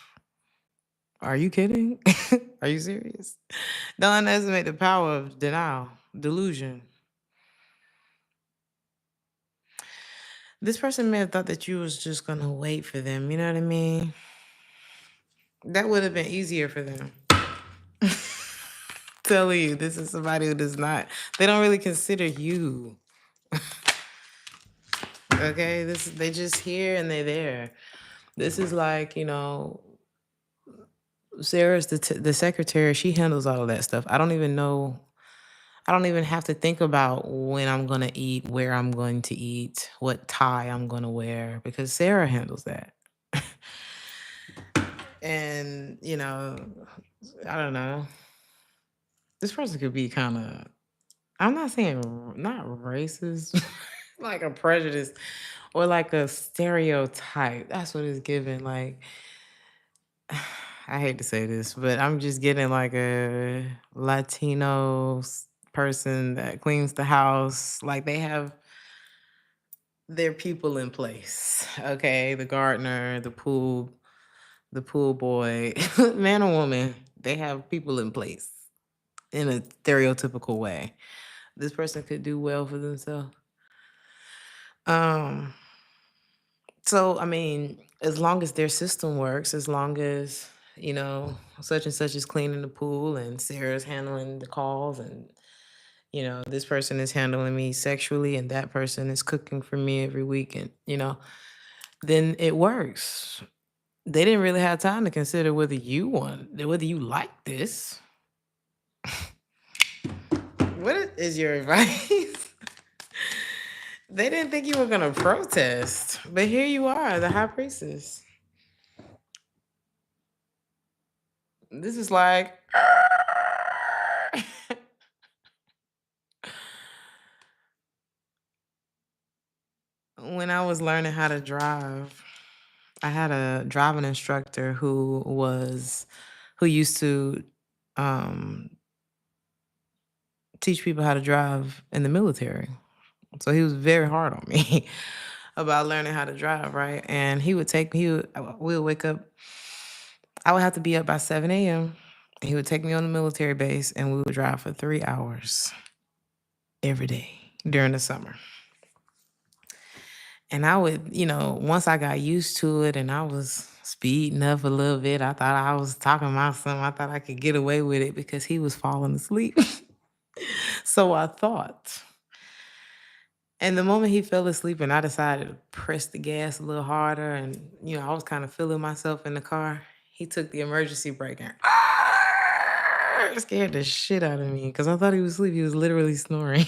are you kidding? Are you serious? Don't underestimate the power of denial, delusion. This person may have thought that you was just gonna wait for them. You know what I mean? That would have been easier for them. Telling you, this is somebody who does not. They don't really consider you. Okay, they just here and they're there. This is like, Sarah's the secretary. She handles all of that stuff. I don't even know. I don't even have to think about when I'm gonna eat, where I'm going to eat, what tie I'm gonna wear, because Sarah handles that. And, I don't know. This person could be kind of, I'm not saying not racist, like a prejudice or like a stereotype. That's what it's giving. Like, I hate to say this, but I'm just getting like a Latino person that cleans the house. Like they have their people in place. Okay, the gardener, the pool boy, man or woman, they have people in place in a stereotypical way. This person could do well for themselves. Um, so I mean, as long as their system works, as long as, such and such is cleaning the pool and Sarah's handling the calls and this person is handling me sexually and that person is cooking for me every week and then it works. They didn't really have time to consider whether you like this. What is your advice? They didn't think you were gonna protest, but here you are, the high priestess. This is like when I was learning how to drive. I had a driving instructor who used to um, teach people how to drive in the military. So he was very hard on me about learning how to drive, right? And we would wake up. I would have to be up by 7 a.m. He would take me on the military base and we would drive for 3 hours every day during the summer. And I would, once I got used to it and I was speeding up a little bit, I thought I was talking about something. I thought I could get away with it because he was falling asleep. So I thought. And the moment he fell asleep and I decided to press the gas a little harder and, I was kind of feeling myself in the car, he took the emergency brake and it scared the shit out of me because I thought he was asleep. He was literally snoring.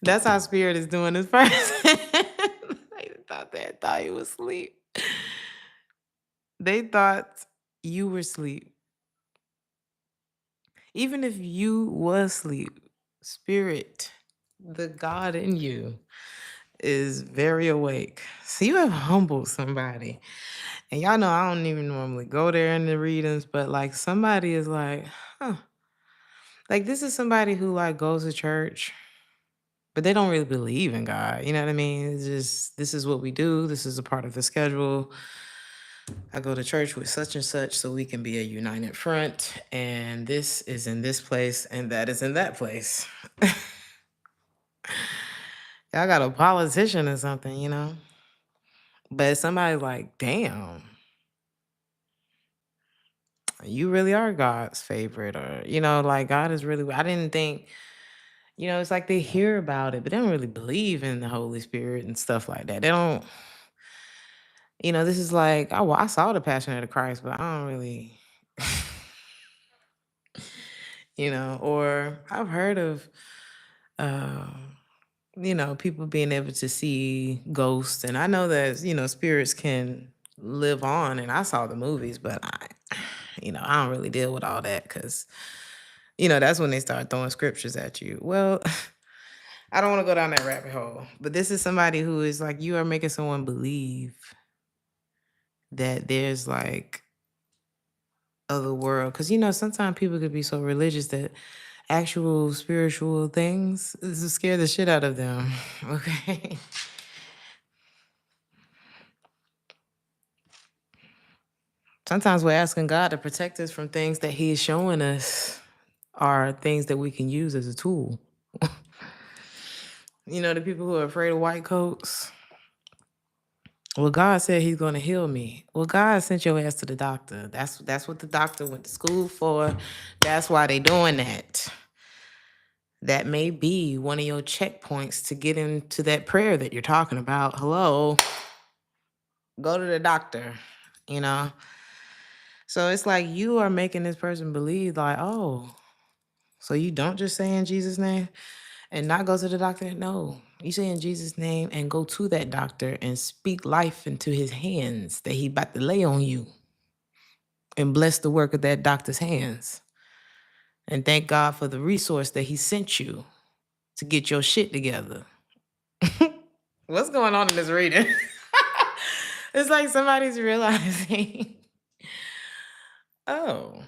That's how spirit is doing this person. They thought he was asleep. They thought you were asleep. Even if you was asleep, spirit, the God in you, is very awake. So you have humbled somebody. And y'all know I don't even normally go there in the readings, but like somebody is like, huh. Like this is somebody who like goes to church, but they don't really believe in God. You know what I mean? It's just this is what we do. This is a part of the schedule. I go to church with such and such so we can be a united front. And this is in this place and that is in that place. Y'all got a politician or something. But somebody's like, damn, you really are God's favorite. Or, like God is really, I didn't think, it's like they hear about it, but they don't really believe in the Holy Spirit and stuff like that. They don't, this is like, oh, well, I saw the Passion of the Christ, but I don't really, or I've heard of, uh, people being able to see ghosts. And I know that, spirits can live on. And I saw the movies, but I don't really deal with all that because, that's when they start throwing scriptures at you. Well, I don't want to go down that rabbit hole, but this is somebody who is like, you are making someone believe that there's like other world. Because, sometimes people could be so religious that actual spiritual things scare the shit out of them. Okay. Sometimes we're asking God to protect us from things that He is showing us are things that we can use as a tool. The people who are afraid of white coats. Well, God said He's going to heal me. Well, God sent your ass to the doctor. That's what the doctor went to school for. That's why they doing that. That may be one of your checkpoints to get into that prayer that you're talking about. Hello, go to the doctor. So it's like you are making this person believe like, oh, So you don't just say in Jesus' name and not go to the doctor? No. You say in Jesus' name and go to that doctor and speak life into his hands that he about to lay on you and bless the work of that doctor's hands. And thank God for the resource that he sent you to get your shit together. What's going on in this reading? It's like somebody's realizing, oh,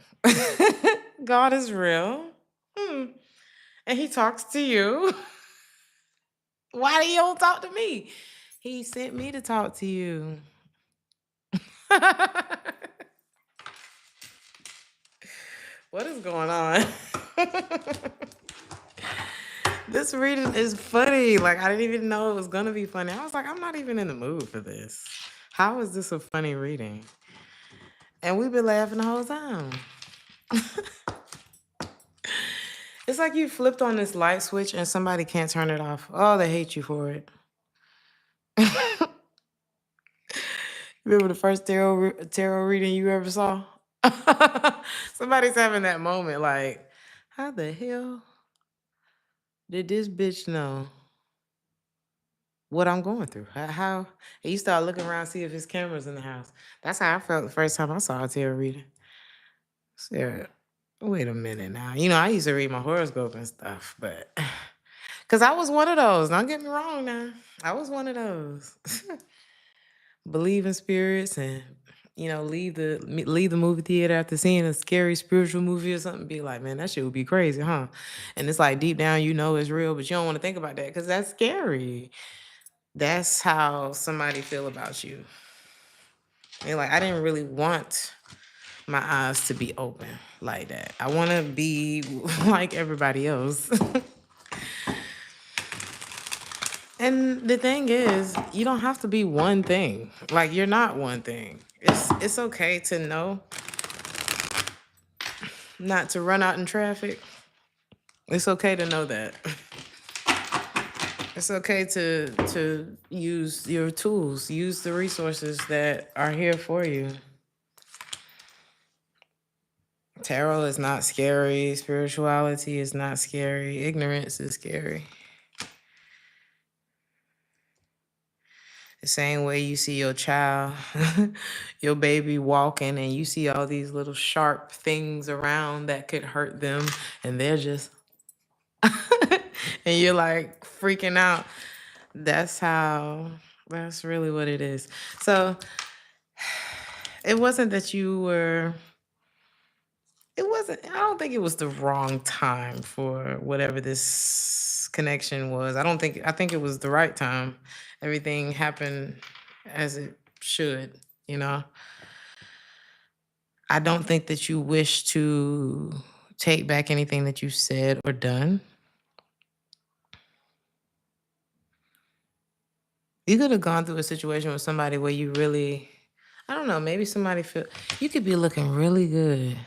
God is real. And he talks to you. Why do you don't talk to me? He sent me to talk to you. What is going on? This reading is funny. Like, I didn't even know it was going to be funny. I was like, I'm not even in the mood for this. How is this a funny reading? And we've been laughing the whole time. It's like you flipped on this light switch and somebody can't turn it off. Oh, they hate you for it. Remember the first tarot reading you ever saw? Somebody's having that moment like, how the hell did this bitch know what I'm going through? How? And you start looking around, see if his camera's in the house. That's how I felt the first time I saw a tarot reading. So, wait a minute now. You know, I used to read my horoscope and stuff, but because I was one of those. Don't get me wrong now. I was one of those. Believe in spirits and, you know, leave the movie theater after seeing a scary spiritual movie or something. Be like, man, that shit would be crazy, huh? And it's like deep down, you know it's real, but you don't want to think about that because that's scary. That's how somebody feel about you. And like, I didn't really want my eyes to be open like that. I want to be like everybody else. And the thing is, you don't have to be one thing. Like, you're not one thing. It's okay to know not to run out in traffic. It's okay to know that. It's okay to use your tools, use the resources that are here for you. Tarot is not scary. Spirituality is not scary. Ignorance is scary. The same way you see your child, your baby walking, and you see all these little sharp things around that could hurt them, and they're just, and you're like freaking out. That's really what it is. So it wasn't that you were, I don't think it was the wrong time for whatever this connection was. I think it was the right time. Everything happened as it should, you know? I don't think that you wish to take back anything that you said or done. You could have gone through a situation with somebody where you really, I don't know, maybe somebody feel, you could be looking really good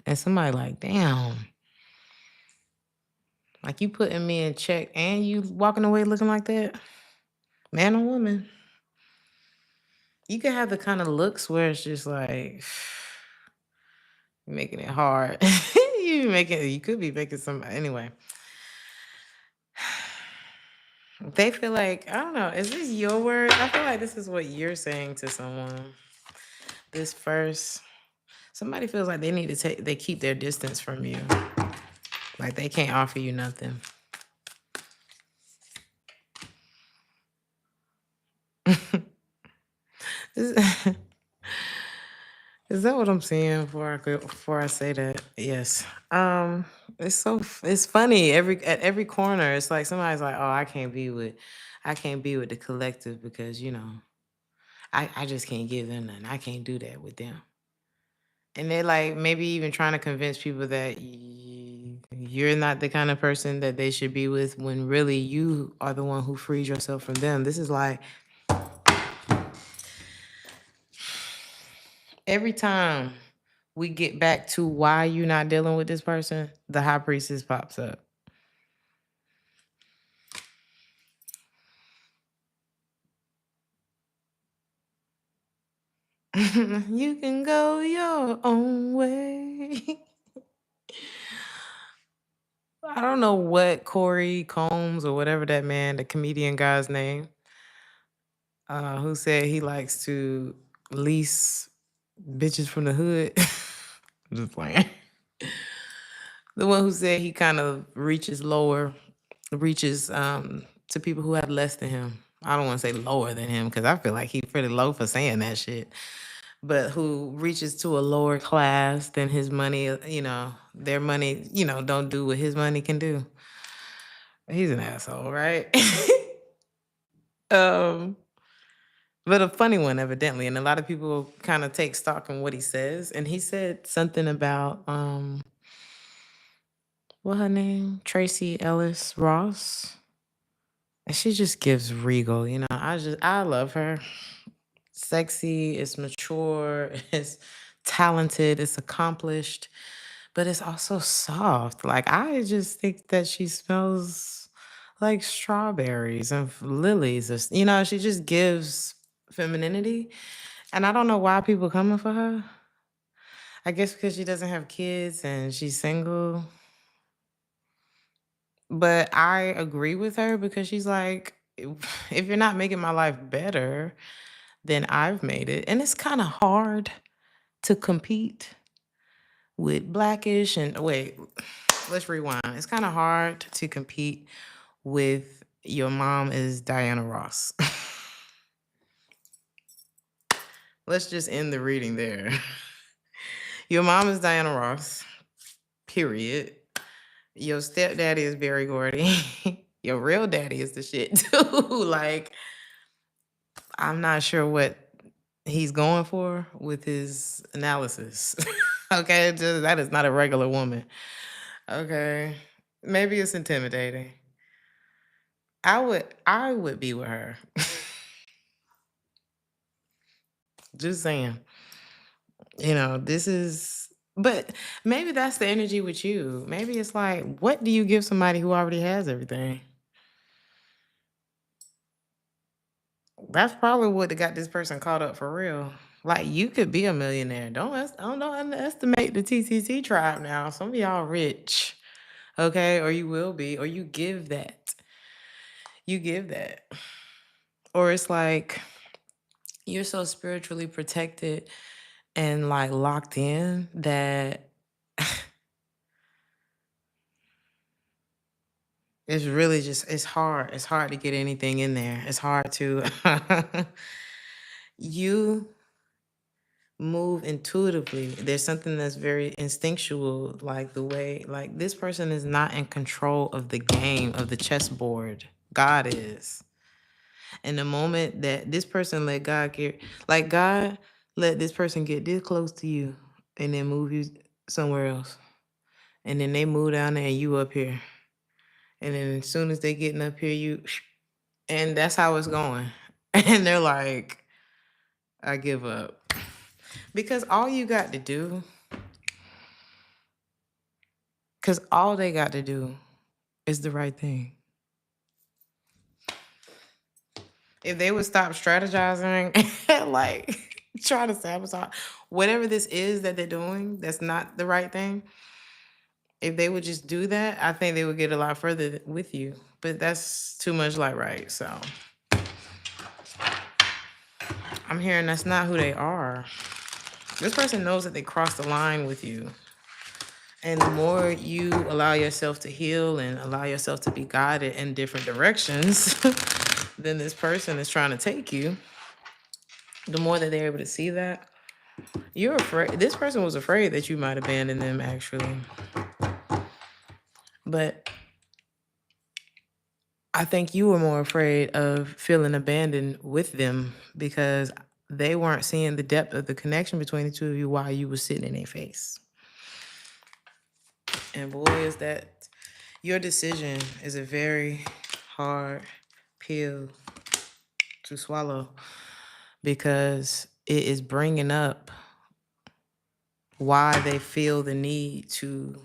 and somebody like, damn, like you putting me in check and you walking away looking like that, man or woman. You could have the kind of looks where it's just like, making it hard. You could be making somebody, anyway. They feel like, I don't know, is this your word? I feel like this is what you're saying to someone. This first, somebody feels like they need to they keep their distance from you. Like they can't offer you nothing. Is is that what I'm seeing before I say that? Yes. It's funny. At every corner, it's like somebody's like, oh, I can't be with the collective because, you know, I just can't give them nothing. I can't do that with them. And they're like maybe even trying to convince people that you're not the kind of person that they should be with when really you are the one who frees yourself from them. This is like every time we get back to why you're not dealing with this person, the high priestess pops up. You can go your own way. I don't know what Corey Combs or whatever that man, the comedian guy's name, who said he likes to lease bitches from the hood. I'm just playing. The one who said he kind of reaches to people who have less than him. I don't want to say lower than him because I feel like he's pretty low for saying that shit. But who reaches to a lower class than his money, their money, don't do what his money can do. He's an asshole, right? um, but a funny one, evidently. And a lot of people kind of take stock in what he says. And he said something about what her name? Tracy Ellis Ross. And she just gives regal, I love her. Sexy, it's mature, it's talented, it's accomplished, but it's also soft. Like I just think that she smells like strawberries and lilies. She just gives femininity. And I don't know why people coming for her. I guess because she doesn't have kids and she's single. But I agree with her because she's like, if you're not making my life better, then I've made it. And it's kind of hard to compete with Blackish and wait, let's rewind. It's kind of hard to compete with your mom is Diana Ross. Let's just end the reading there. Your mom is Diana Ross, period. Your stepdaddy is Barry Gordy. Your real daddy is the shit too. Like, I'm not sure what he's going for with his analysis. Okay, that is not a regular woman. Okay, maybe it's intimidating. I would be with her. Just saying. This is, but maybe that's the energy with you. Maybe it's like, what do you give somebody who already has everything? That's probably what got this person caught up for real. Like, you could be a millionaire. Don't underestimate the TCC tribe now. Some of y'all rich, okay? Or you will be, or you give that. You give that. Or it's like you're so spiritually protected and like locked in that it's really just it's hard. It's hard to get anything in there. It's hard to you move intuitively. There's something that's very instinctual, like the way like this person is not in control of the game of the chessboard. God is. And the moment that this person let God get like God let this person get this close to you and then move you somewhere else. And then they move down there and you up here. And then as soon as they getting up here, and that's how it's going. And they're like, I give up. Because all you got to do, because all they got to do is the right thing. If they would stop strategizing and like try to sabotage whatever this is that they're doing, that's not the right thing. If they would just do that, I think they would get a lot further with you. But that's too much like right. So I'm hearing that's not who they are. This person knows that they crossed the line with you. And the more you allow yourself to heal and allow yourself to be guided in different directions than this person is trying to take you, the more that they're able to see that, you're afraid. This person was afraid that you might abandon them, actually. But I think you were more afraid of feeling abandoned with them because they weren't seeing the depth of the connection between the two of you while you were sitting in their face. And boy, is that your decision is a very hard pill to swallow because it is bringing up why they feel the need to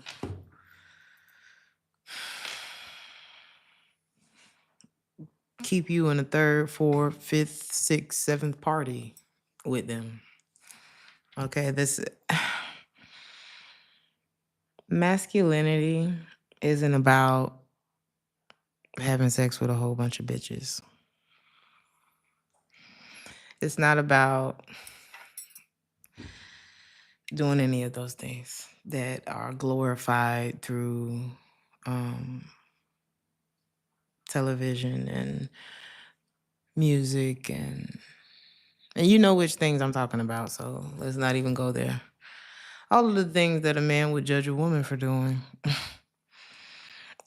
keep you in a third, fourth, fifth, sixth, seventh party with them. Okay, this masculinity isn't about having sex with a whole bunch of bitches. It's not about doing any of those things that are glorified through television and music and you know which things I'm talking about, so let's not even go there. All of the things that a man would judge a woman for doing.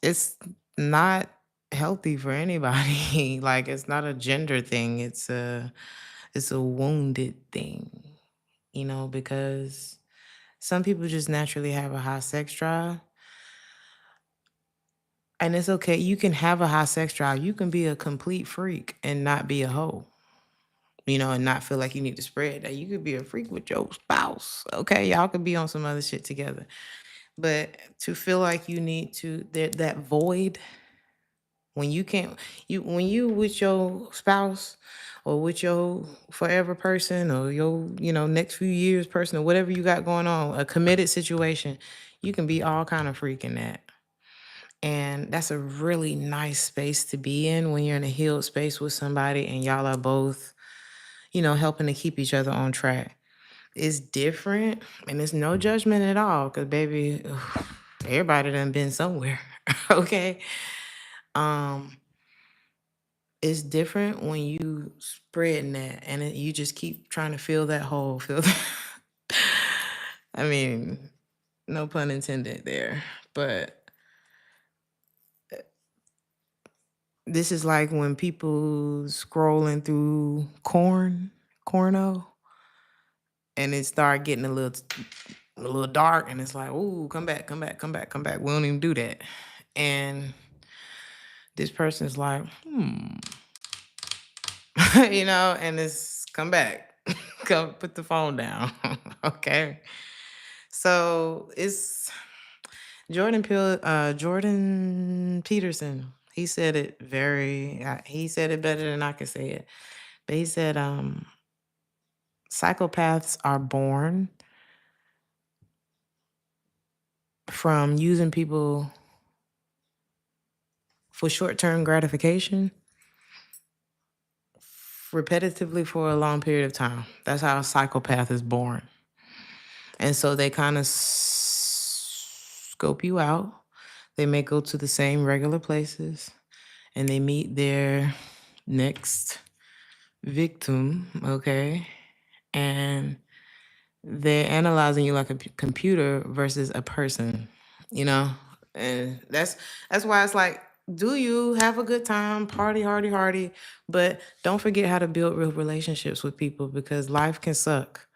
It's not healthy for anybody. Like, it's not a gender thing. It's a wounded thing, because some people just naturally have a high sex drive. And it's okay. You can have a high sex drive. You can be a complete freak and not be a hoe, and not feel like you need to spread that. You could be a freak with your spouse. Okay. Y'all could be on some other shit together. But to feel like you need to, that void, when you can't, when you with your spouse or with your forever person or your, next few years person or whatever you got going on, a committed situation, you can be all kind of freaking that. And that's a really nice space to be in when you're in a healed space with somebody and y'all are both, helping to keep each other on track. It's different and it's no judgment at all because, baby, everybody done been somewhere. Okay. It's different when you spreading that and you just keep trying to fill that hole. Fill that. I mean, no pun intended there, but this is like when people scrolling through corno, and it start getting a little dark, and it's like, ooh, come back, come back, come back, come back. We don't even do that. And this person's like, and it's come back, come put the phone down, okay. So it's Jordan Peterson. He said it he said it better than I could say it. But he said, psychopaths are born from using people for short-term gratification repetitively for a long period of time. That's how a psychopath is born. And so they kind of scope you out. They may go to the same regular places and they meet their next victim, okay? And they're analyzing you like a computer versus a person, And that's why it's like, do you have a good time, party, hardy, but don't forget how to build real relationships with people because life can suck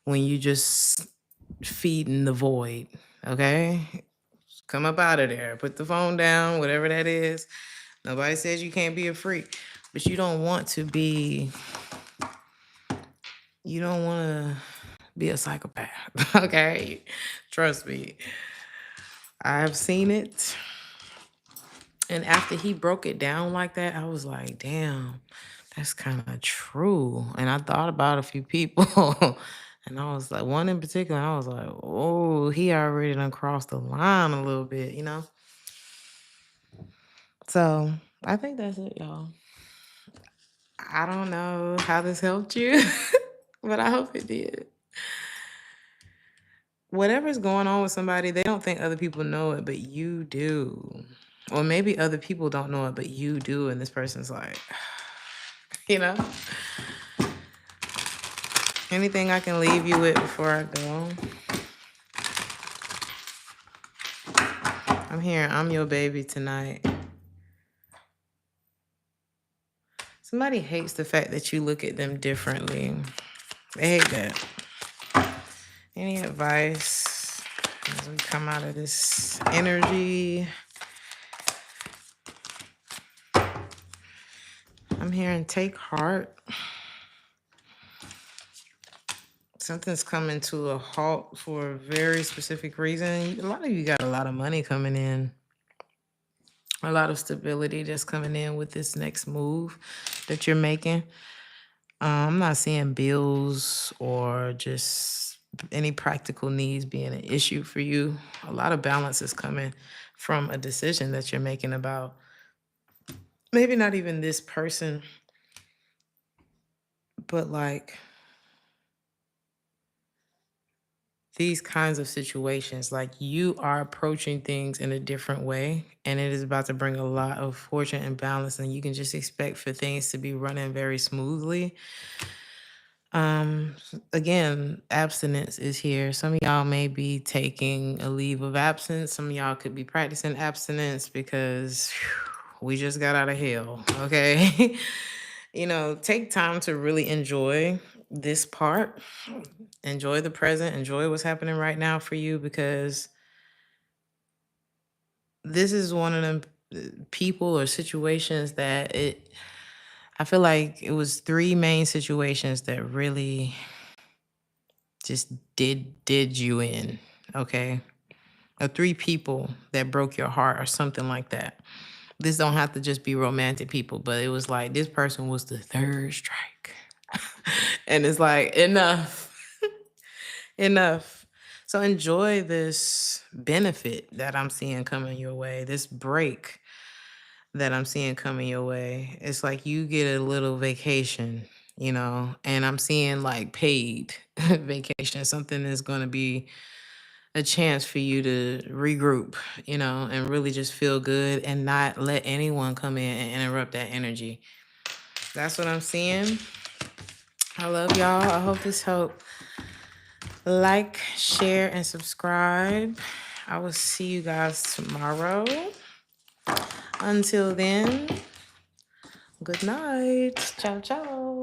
when you just feeding the void, okay? Come up out of there. Put the phone down, whatever that is. Nobody says you can't be a freak, but you don't want to be a psychopath, okay? Trust me. I've seen it. And after he broke it down like that, I was like, damn, that's kind of true. And I thought about a few people. And I was like, one in particular, I was like, oh, he already done crossed the line a little bit, So I think that's it, y'all. I don't know how this helped you, but I hope it did. Whatever's going on with somebody, they don't think other people know it, but you do. Or maybe other people don't know it, but you do. And this person's like, Anything I can leave you with before I go? I'm here. I'm your baby tonight. Somebody hates the fact that you look at them differently. They hate that. Any advice as we come out of this energy? I'm hearing take heart. Something's coming to a halt for a very specific reason. A lot of you got a lot of money coming in. A lot of stability that's coming in with this next move that you're making. I'm not seeing bills or just any practical needs being an issue for you. A lot of balance is coming from a decision that you're making about maybe not even this person, but like these kinds of situations. Like you are approaching things in a different way, and it is about to bring a lot of fortune and balance, and you can just expect for things to be running very smoothly. Again, abstinence is here. Some of y'all may be taking a leave of absence. Some of y'all could be practicing abstinence because we just got out of hell. Okay. Take time to really enjoy this part. Enjoy the present. Enjoy what's happening right now for you, because this is one of them people or situations that I feel like it was three main situations that really just did you in, okay? Or three people that broke your heart or something like that. This don't have to just be romantic people, but it was like this person was the third strike. And it's like enough. Enough. So enjoy this benefit that I'm seeing coming your way, this break that I'm seeing coming your way. It's like you get a little vacation, and I'm seeing like paid vacation. Something is going to be a chance for you to regroup, and really just feel good and not let anyone come in and interrupt that energy. That's what I'm seeing. I love y'all. I hope this helped. Like, share, and subscribe. I will see you guys tomorrow. Until then, good night. Ciao, ciao.